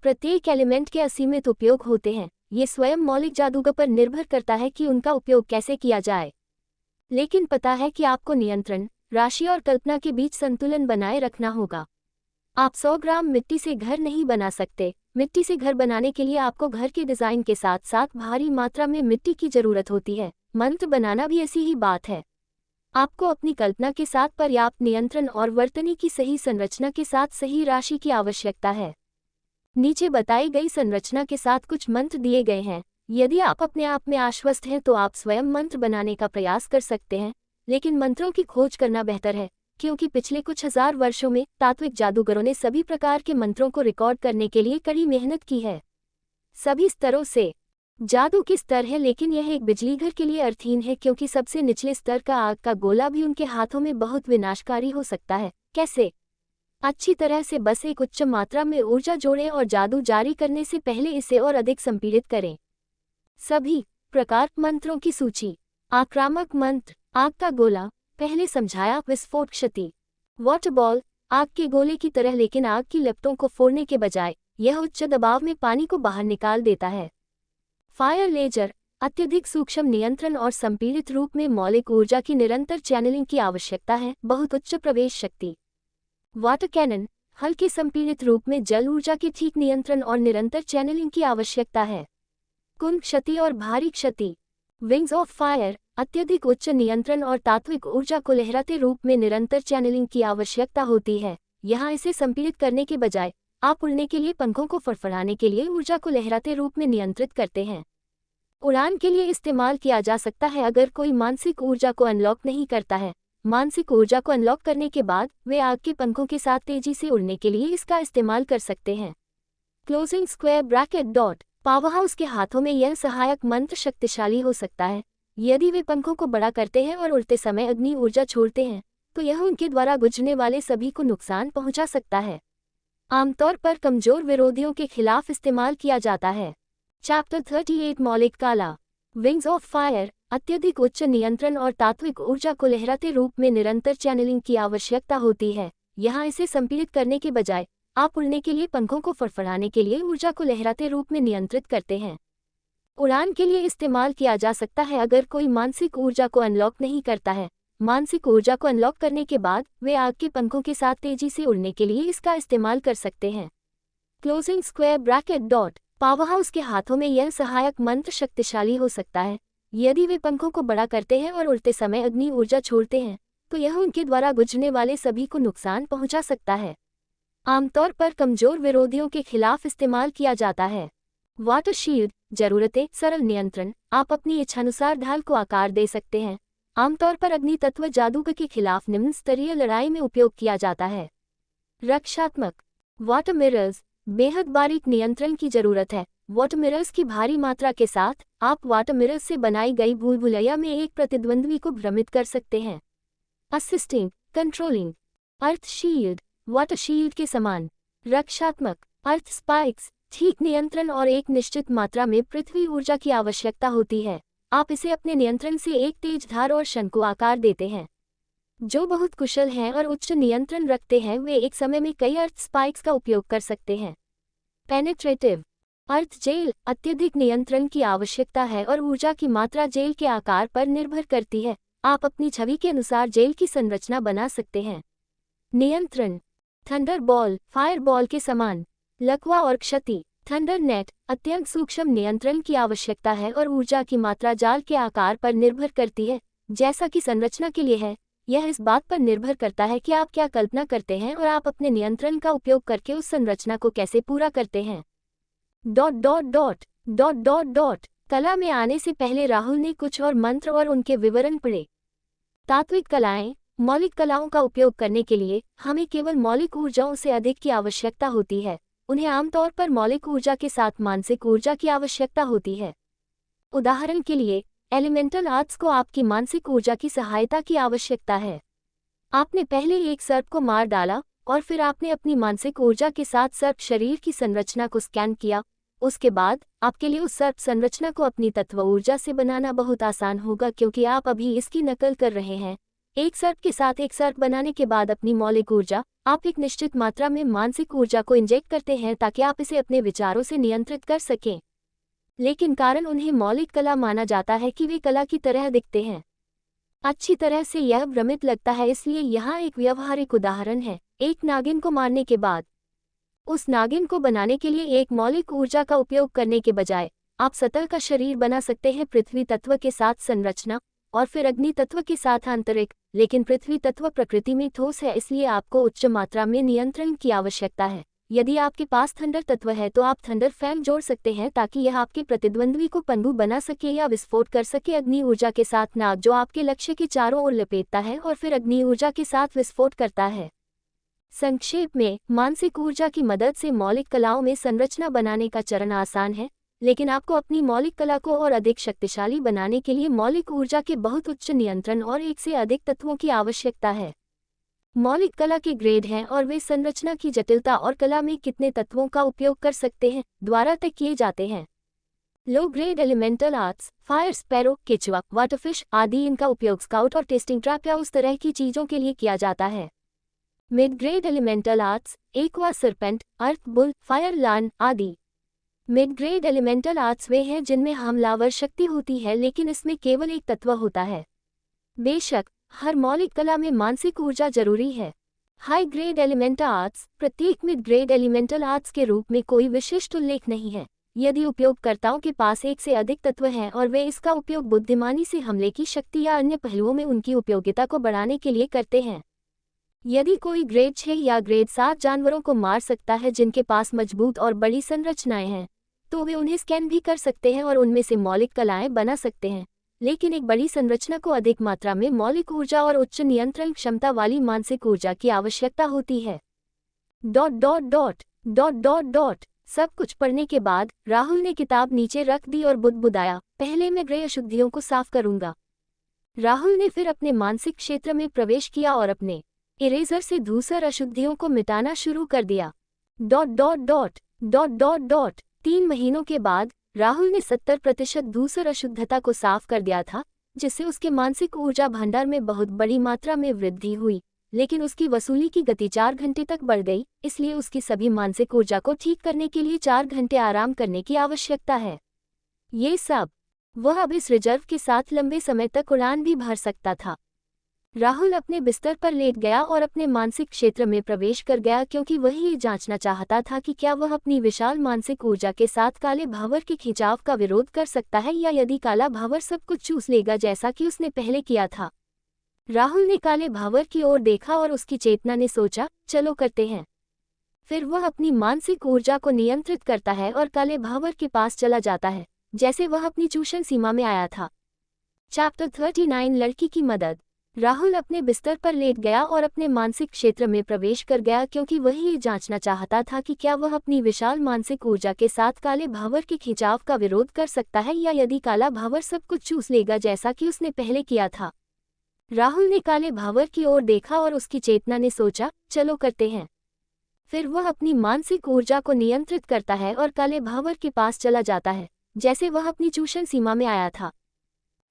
Speaker 1: प्रत्येक एलिमेंट के असीमित उपयोग होते हैं। ये स्वयं मौलिक जादूगर पर निर्भर करता है कि उनका उपयोग कैसे किया जाए। लेकिन पता है कि आपको नियंत्रण, राशि और कल्पना के बीच संतुलन बनाए रखना होगा। आप 100 ग्राम मिट्टी से घर नहीं बना सकते। मिट्टी से घर बनाने के लिए आपको घर के डिजाइन के साथ साथ भारी मात्रा में मिट्टी की जरूरत होती है। मंत्र बनाना भी ऐसी ही बात है। आपको अपनी कल्पना के साथ पर्याप्त नियंत्रण और वर्तनी की सही संरचना के साथ सही राशि की आवश्यकता है। नीचे बताई गई संरचना के साथ कुछ मंत्र दिए गए हैं। यदि आप अपने आप में आश्वस्त हैं तो आप स्वयं मंत्र बनाने का प्रयास कर सकते हैं, लेकिन मंत्रों की खोज करना बेहतर है, क्योंकि पिछले कुछ हजार वर्षों में तात्विक जादूगरों ने सभी प्रकार के मंत्रों को रिकॉर्ड करने के लिए कड़ी मेहनत की है। सभी स्तरों से। जादू की स्तर है, लेकिन यह एक बिजलीघर के लिए अर्थहीन है, क्योंकि सबसे निचले स्तर का आग का गोला भी उनके हाथों में बहुत विनाशकारी हो सकता है। कैसे? अच्छी तरह से बस एक उच्च मात्रा में ऊर्जा जोड़ें और जादू जारी करने से पहले इसे और अधिक संपीड़ित करें। सभी प्रकार मंत्रों की सूची। आक्रामक मंत्र, आग का गोला। पहले समझाया, विस्फोट क्षति। वाटर बॉल, आग के गोले की तरह, लेकिन आग की लपटों को फोड़ने के बजाय यह उच्च दबाव में पानी को बाहर निकाल देता है। फायर लेजर, अत्यधिक सूक्ष्म नियंत्रण और संपीड़ित रूप में मौलिक ऊर्जा की निरंतर चैनलिंग की आवश्यकता है, बहुत उच्च प्रवेश शक्ति। वाटर कैनन, हल्के संपीड़ित रूप में जल ऊर्जा के ठीक नियंत्रण और निरंतर चैनलिंग की आवश्यकता है। कुंद क्षति और भारी क्षति। विंग्स ऑफ फायर, अत्यधिक उच्च नियंत्रण और तात्विक ऊर्जा को लहराते रूप में निरंतर चैनलिंग की आवश्यकता होती है। यहाँ इसे संपीड़ित करने के बजाय आप उड़ने के लिए पंखों को फड़फड़ाने के लिए ऊर्जा को लहराते रूप में नियंत्रित करते हैं। उड़ान के लिए इस्तेमाल किया जा सकता है अगर कोई मानसिक ऊर्जा को अनलॉक नहीं करता है। मानसिक ऊर्जा को अनलॉक करने के बाद वे आग के पंखों के साथ तेजी से उड़ने के लिए इसका इस्तेमाल कर सकते हैं। Closing square bracket dot. Powerhouse के हाथों में यह सहायक मंत्र शक्तिशाली हो सकता है। यदि वे पंखों को बड़ा करते हैं और उड़ते समय अग्नि ऊर्जा छोड़ते हैं तो यह उनके द्वारा गुजरने वाले सभी को नुकसान पहुंचा सकता है। आमतौर पर कमजोर विरोधियों के खिलाफ इस्तेमाल किया जाता है। चैप्टर 38 मौलिक काला। विंग्स ऑफ फायर, अत्यधिक उच्च नियंत्रण और तात्विक ऊर्जा को लहराते रूप में निरंतर चैनलिंग की आवश्यकता होती है। यहाँ इसे संपीड़ित करने के बजाय आप उड़ने के लिए पंखों को फड़फड़ाने के लिए ऊर्जा को लहराते रूप में नियंत्रित करते हैं। उड़ान के लिए इस्तेमाल किया जा सकता है अगर कोई मानसिक ऊर्जा को अनलॉक नहीं करता है। मानसिक ऊर्जा को अनलॉक करने के बाद वे आग के पंखों के साथ तेजी से उड़ने के लिए इसका इस्तेमाल कर सकते हैं। Closing square bracket dot powerhouse के हाथों में यह सहायक मंत्र शक्तिशाली हो सकता है। यदि वे पंखों को बड़ा करते हैं और उड़ते समय अग्नि ऊर्जा छोड़ते हैं तो यह उनके द्वारा गुजरने वाले सभी को नुकसान पहुंचा सकता है। आमतौर पर कमजोर विरोधियों के खिलाफ इस्तेमाल किया जाता है। वाटर शील्ड जरूरतें सरल नियंत्रण, आप अपनी इच्छानुसार ढाल को आकार दे सकते हैं। आमतौर पर अग्नि तत्व जादूगर के खिलाफ निम्न स्तरीय लड़ाई में उपयोग किया जाता है। रक्षात्मक वाटर मिरर्स, बेहद बारीक नियंत्रण की जरूरत है। वाटर मिरर्स की भारी मात्रा के साथ आप वाटर मिरर्स से बनाई गई भूल भुलैया में एक प्रतिद्वंद्वी को भ्रमित कर सकते हैं। असिस्टिंग कंट्रोलिंग अर्थ शील्ड, वाटर शील्ड के समान। रक्षात्मक अर्थ स्पाइक्स, ठीक नियंत्रण और एक निश्चित मात्रा में पृथ्वी ऊर्जा की आवश्यकता होती है। आप इसे अपने नियंत्रण से एक तेज धार और शंकु आकार देते हैं। जो बहुत कुशल हैं और उच्च नियंत्रण रखते हैं वे एक समय में कई अर्थ स्पाइक्स का उपयोग कर सकते हैं। पेनेट्रेटिव अर्थ जेल, अत्यधिक नियंत्रण की आवश्यकता है और ऊर्जा की मात्रा जेल के आकार पर निर्भर करती है। आप अपनी छवि के अनुसार जेल की संरचना बना सकते हैं। नियंत्रण थंडर बॉल, फायर बॉल के समान। लकवा और क्षति थंडर नेट, अत्यंत सूक्ष्म नियंत्रण की आवश्यकता है और ऊर्जा की मात्रा जाल के आकार पर निर्भर करती है। जैसा कि संरचना के लिए है, यह इस बात पर निर्भर करता है कि आप क्या कल्पना करते हैं और आप अपने नियंत्रण का उपयोग करके उस संरचना को कैसे पूरा करते हैं। Dot dot dot dot dot dot कला में आने से पहले राहुल ने कुछ और मंत्र और उनके विवरण पढ़े। तात्विक कलाएं, मौलिक कलाओं का उपयोग करने के लिए हमें केवल मौलिक ऊर्जाओं से अधिक की आवश्यकता होती है। उन्हें आमतौर पर मौलिक ऊर्जा के साथ मानसिक ऊर्जा की आवश्यकता होती है। उदाहरण के लिए एलिमेंटल आर्ट्स को आपकी मानसिक ऊर्जा की सहायता की आवश्यकता है। आपने पहले एक सर्प को मार डाला और फिर आपने अपनी मानसिक ऊर्जा के साथ सर्प शरीर की संरचना को स्कैन किया। उसके बाद आपके लिए उस सर्प संरचना को अपनी तत्व ऊर्जा से बनाना बहुत आसान होगा क्योंकि आप अभी इसकी नकल कर रहे हैं। एक सर्प के साथ एक सर्प बनाने के बाद अपनी मौलिक ऊर्जा, आप एक निश्चित मात्रा में मानसिक ऊर्जा को इंजेक्ट करते हैं ताकि आप इसे अपने विचारों से नियंत्रित कर सकें। लेकिन कारण उन्हें मौलिक कला माना जाता है कि वे कला की तरह दिखते हैं। अच्छी तरह से यह भ्रमित लगता है, इसलिए यहाँ एक व्यवहारिक उदाहरण है। एक नागिन को मारने के बाद उस नागिन को बनाने के लिए एक मौलिक ऊर्जा का उपयोग करने के बजाय आप सतह का शरीर बना सकते हैं, पृथ्वी तत्व के साथ संरचना और फिर अग्नि तत्व के साथ आंतरिक। लेकिन पृथ्वी तत्व प्रकृति में ठोस है, इसलिए आपको उच्च मात्रा में नियंत्रण की आवश्यकता है। यदि आपके पास थंडर तत्व है तो आप थंडर फैन जोड़ सकते हैं ताकि यह आपके प्रतिद्वंद्वी को पनडुब्बी बना सके या विस्फोट कर सके। अग्नि ऊर्जा के साथ नाग जो आपके लक्ष्य के चारों ओर लपेटता है और फिर अग्नि ऊर्जा के साथ विस्फोट करता है। संक्षेप में, मानसिक ऊर्जा की मदद से मौलिक कलाओं में संरचना बनाने का चरण आसान है, लेकिन आपको अपनी मौलिक कला को और अधिक शक्तिशाली बनाने के लिए मौलिक ऊर्जा के बहुत उच्च नियंत्रण और एक से अधिक तत्वों की आवश्यकता है। मौलिक कला के ग्रेड हैं और वे संरचना की जटिलता और कला में कितने तत्वों का उपयोग कर सकते हैं द्वारा तय किए जाते हैं। Low grade elemental arts, fire sparrow, केचुआ, वाटरफिश आदि, इनका उपयोग स्काउट और टेस्टिंग ट्रैप या उस तरह की चीजों के लिए किया जाता है। Mid grade elemental arts, aqua serpent, earth bull, fire लान आदि। मिड ग्रेड एलिमेंटल आर्ट्स वे हैं जिनमें हमलावर शक्ति होती है लेकिन इसमें केवल एक तत्व होता है। बेशक हर मौलिक कला में मानसिक ऊर्जा जरूरी है। हाई ग्रेड एलिमेंटल आर्ट्स, प्रत्येक मिड ग्रेड एलिमेंटल आर्ट्स के रूप में कोई विशिष्ट उल्लेख नहीं है। यदि उपयोगकर्ताओं के पास एक से अधिक तत्व हैं और वे इसका उपयोग बुद्धिमानी से हमले की शक्ति या अन्य पहलुओं में उनकी उपयोगिता को बढ़ाने के लिए करते हैं। यदि कोई ग्रेड 6 या ग्रेड 7 जानवरों को मार सकता है जिनके पास मजबूत और बड़ी संरचनाएं हैं, तो वे उन्हें स्कैन भी कर सकते हैं और उनमें से मौलिक कलाएं बना सकते हैं। लेकिन एक बड़ी संरचना को अधिक मात्रा में मौलिक ऊर्जा और उच्च नियंत्रण क्षमता वाली मानसिक ऊर्जा की आवश्यकता होती है। Dot dot dot dot dot dot सब कुछ पढ़ने के बाद राहुल ने किताब नीचे रख दी और बुदबुदाया, पहले मैं ग्रह अशुद्धियों को साफ करूंगा। राहुल ने फिर अपने मानसिक क्षेत्र में प्रवेश किया और अपने इरेजर से धूसर अशुद्धियों को मिटाना शुरू कर दिया। Dot dot dot dot dot dot 3 महीनों के बाद राहुल ने 70% धूसर अशुद्धता को साफ कर दिया था, जिससे उसके मानसिक ऊर्जा भंडार में बहुत बड़ी मात्रा में वृद्धि हुई। लेकिन उसकी वसूली की गति 4 घंटे तक बढ़ गई, इसलिए उसकी सभी मानसिक ऊर्जा को ठीक करने के लिए 4 घंटे आराम करने की आवश्यकता है। ये सब वह अब इस रिजर्व के साथ लंबे समय तक उड़ान भी भर सकता था। राहुल अपने बिस्तर पर लेट गया और अपने मानसिक क्षेत्र में प्रवेश कर गया क्योंकि वह ये जांचना चाहता था कि क्या वह अपनी विशाल मानसिक ऊर्जा के साथ काले भावर के खिंचाव का विरोध कर सकता है या यदि काला भावर सब कुछ चूस लेगा जैसा कि उसने पहले किया था। राहुल ने काले भावर की ओर देखा और उसकी चेतना ने सोचा, चलो करते हैं। फिर वह अपनी मानसिक ऊर्जा को नियंत्रित करता है और काले भावर के पास चला जाता है जैसे वह अपनी चूषण सीमा में आया था। चैप्टर 39 लड़की की मदद। राहुल अपने बिस्तर पर लेट गया और अपने मानसिक क्षेत्र में प्रवेश कर गया क्योंकि वह ये जांचना चाहता था कि क्या वह अपनी विशाल मानसिक ऊर्जा के साथ काले भावर के खिंचाव का विरोध कर सकता है या यदि काला भावर सब कुछ चूस लेगा जैसा कि उसने पहले किया था। राहुल ने काले भावर की ओर देखा और उसकी चेतना ने सोचा, चलो करते हैं। फिर वह अपनी मानसिक ऊर्जा को नियंत्रित करता है और काले भावर के पास चला जाता है जैसे वह अपनी चूषण सीमा में आया था।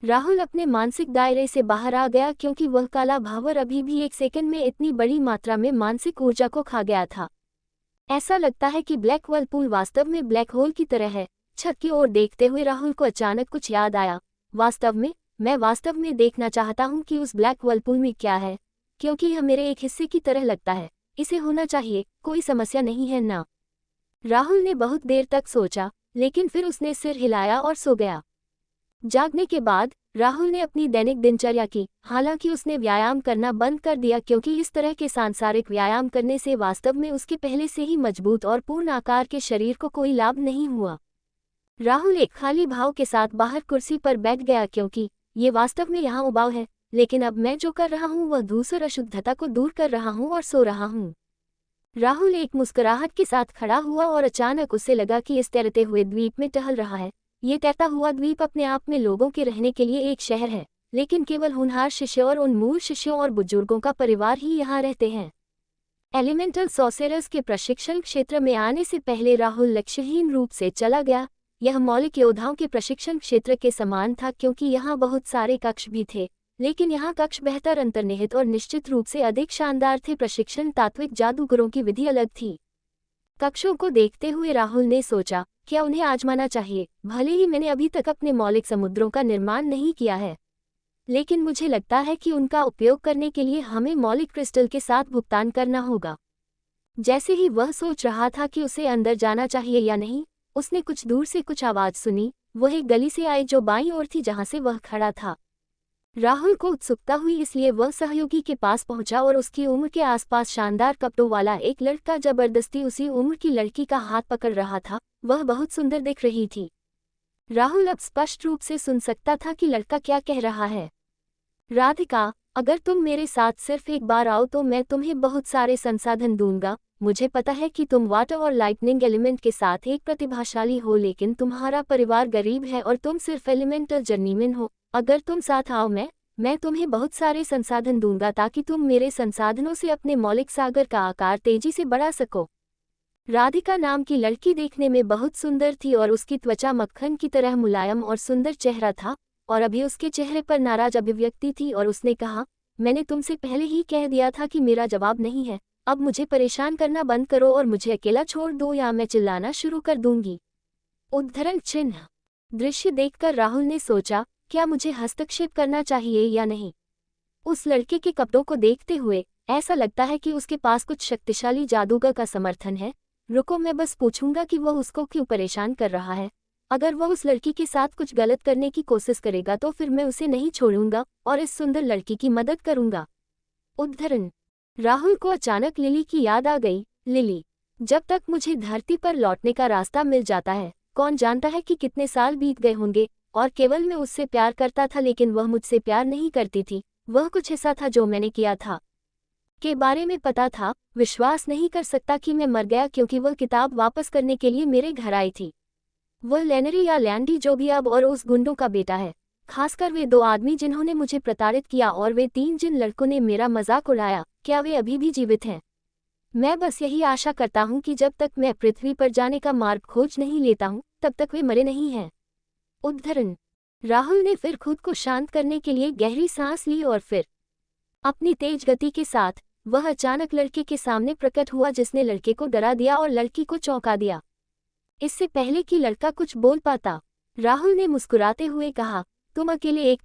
Speaker 1: राहुल अपने मानसिक दायरे से बाहर आ गया क्योंकि वह काला भावर अभी भी एक सेकंड में इतनी बड़ी मात्रा में मानसिक ऊर्जा को खा गया था। ऐसा लगता है कि ब्लैक व्हर्लपूल वास्तव में ब्लैक होल की तरह है। छत की ओर देखते हुए राहुल को अचानक कुछ याद आया। मैं वास्तव में देखना चाहता हूँ कि उस ब्लैक व्हर्लपूल में क्या है, क्योंकि यह मेरे एक हिस्से की तरह लगता है। इसे होना चाहिए, कोई समस्या नहीं है ना। राहुल ने बहुत देर तक सोचा, लेकिन फिर उसने सिर हिलाया और सो गया। जागने के बाद राहुल ने अपनी दैनिक दिनचर्या की। हालांकि उसने व्यायाम करना बंद कर दिया क्योंकि इस तरह के सांसारिक व्यायाम करने से वास्तव में उसके पहले से ही मजबूत और पूर्ण आकार के शरीर को कोई लाभ नहीं हुआ। राहुल एक खाली भाव के साथ बाहर कुर्सी पर बैठ गया क्योंकि ये वास्तव में यहाँ उबाऊ है, लेकिन अब मैं जो कर रहा हूँ वह दूसर अशुद्धता को दूर कर रहा हूँ और सो रहा हूँ। राहुल एक मुस्कुराहट के साथ खड़ा हुआ और अचानक उसे लगा कि इस तैरते हुए द्वीप में टहल रहा है। ये तैरता हुआ द्वीप अपने आप में लोगों के रहने के लिए एक शहर है, लेकिन केवल होनहार शिष्य और उन मूल शिष्यों और बुजुर्गों का परिवार ही यहाँ रहते हैं। एलिमेंटल सॉर्सरर्स के प्रशिक्षण क्षेत्र में आने से पहले राहुल लक्ष्यहीन रूप से चला गया। यह मौलिक योद्धाओं के प्रशिक्षण क्षेत्र के समान था क्योंकि यहाँ बहुत सारे कक्ष भी थे, लेकिन यहाँ कक्ष बेहतर अंतर्निहित और निश्चित रूप से अधिक शानदार थे। प्रशिक्षण तात्विक जादूगरों की विधि अलग थी। कक्षों को देखते हुए राहुल ने सोचा, क्या उन्हें आजमाना चाहिए? भले ही मैंने अभी तक अपने मौलिक समुद्रों का निर्माण नहीं किया है, लेकिन मुझे लगता है कि उनका उपयोग करने के लिए हमें मौलिक क्रिस्टल के साथ भुगतान करना होगा। जैसे ही वह सोच रहा था कि उसे अंदर जाना चाहिए या नहीं, उसने कुछ दूर से कुछ आवाज सुनी। वह एक गली से आई जो बाईं ओर थी जहां से वह खड़ा था। राहुल को उत्सुकता हुई, इसलिए वह सहयोगी के पास पहुंचा और उसकी उम्र के आसपास शानदार कपड़ों वाला एक लड़का जबरदस्ती उसी उम्र की लड़की का हाथ पकड़ रहा था। वह बहुत सुंदर दिख रही थी। राहुल अब स्पष्ट रूप से सुन सकता था कि लड़का क्या कह रहा है। राधिका, अगर तुम मेरे साथ सिर्फ एक बार आओ तो मैं तुम्हें बहुत सारे संसाधन दूंगा। मुझे पता है कि तुम वाटर और लाइटनिंग एलिमेंट के साथ एक प्रतिभाशाली हो, लेकिन तुम्हारा परिवार गरीब है और तुम सिर्फ एलिमेंटल जर्नीमैन हो। अगर तुम साथ आओ, मैं तुम्हें बहुत सारे संसाधन दूंगा ताकि तुम मेरे संसाधनों से अपने मौलिक सागर का आकार तेजी से बढ़ा सको। राधिका नाम की लड़की देखने में बहुत सुंदर थी और उसकी त्वचा मक्खन की तरह मुलायम और सुंदर चेहरा था, और अभी उसके चेहरे पर नाराज अभिव्यक्ति थी और उसने कहा, मैंने तुमसे पहले ही कह दिया था कि मेरा जवाब नहीं है। अब मुझे परेशान करना बंद करो और मुझे अकेला छोड़ दो या मैं चिल्लाना शुरू कर दूंगी। उद्धरण चिन्ह। दृश्य देखकर राहुल ने सोचा, क्या मुझे हस्तक्षेप करना चाहिए या नहीं? उस लड़के के कपड़ों को देखते हुए ऐसा लगता है कि उसके पास कुछ शक्तिशाली जादूगर का समर्थन है। रुको, मैं बस पूछूंगा कि वह उसको क्यों परेशान कर रहा है। अगर वह उस लड़की के साथ कुछ गलत करने की कोशिश करेगा तो फिर मैं उसे नहीं छोड़ूंगा और इस सुंदर लड़की की मदद करूंगा। उद्धरण। राहुल को अचानक लिली की याद आ गई। लिली, जब तक मुझे धरती पर लौटने का रास्ता मिल जाता है, कौन जानता है कि कितने साल बीत गए होंगे, और केवल मैं उससे प्यार करता था लेकिन वह मुझसे प्यार नहीं करती थी। वह कुछ ऐसा था जो मैंने किया था के बारे में पता था। विश्वास नहीं कर सकता कि मैं मर गया क्योंकि वह किताब वापस करने के लिए मेरे घर आई थी। वह लेनरी या लैंडी जो भी अब और उस गुंडों का बेटा है, खासकर वे 2 आदमी जिन्होंने मुझे प्रताड़ित किया और वे 3 जिन लड़कों ने मेरा मजाक उड़ाया, क्या वे अभी भी जीवित हैं? मैं बस यही आशा करता हूँ कि जब तक मैं पृथ्वी पर जाने का मार्ग खोज नहीं लेता हूँ तब तक वे मरे नहीं हैं। उद्धरण। राहुल ने फिर खुद को शांत करने के लिए गहरी सांस ली और फिर अपनी तेज गति के साथ वह अचानक लड़के के सामने प्रकट हुआ जिसने लड़के को डरा दिया और लड़की को चौंका दिया। इससे पहले कि लड़का कुछ बोल पाता, राहुल ने मुस्कुराते हुए कहा, तुम अकेले एक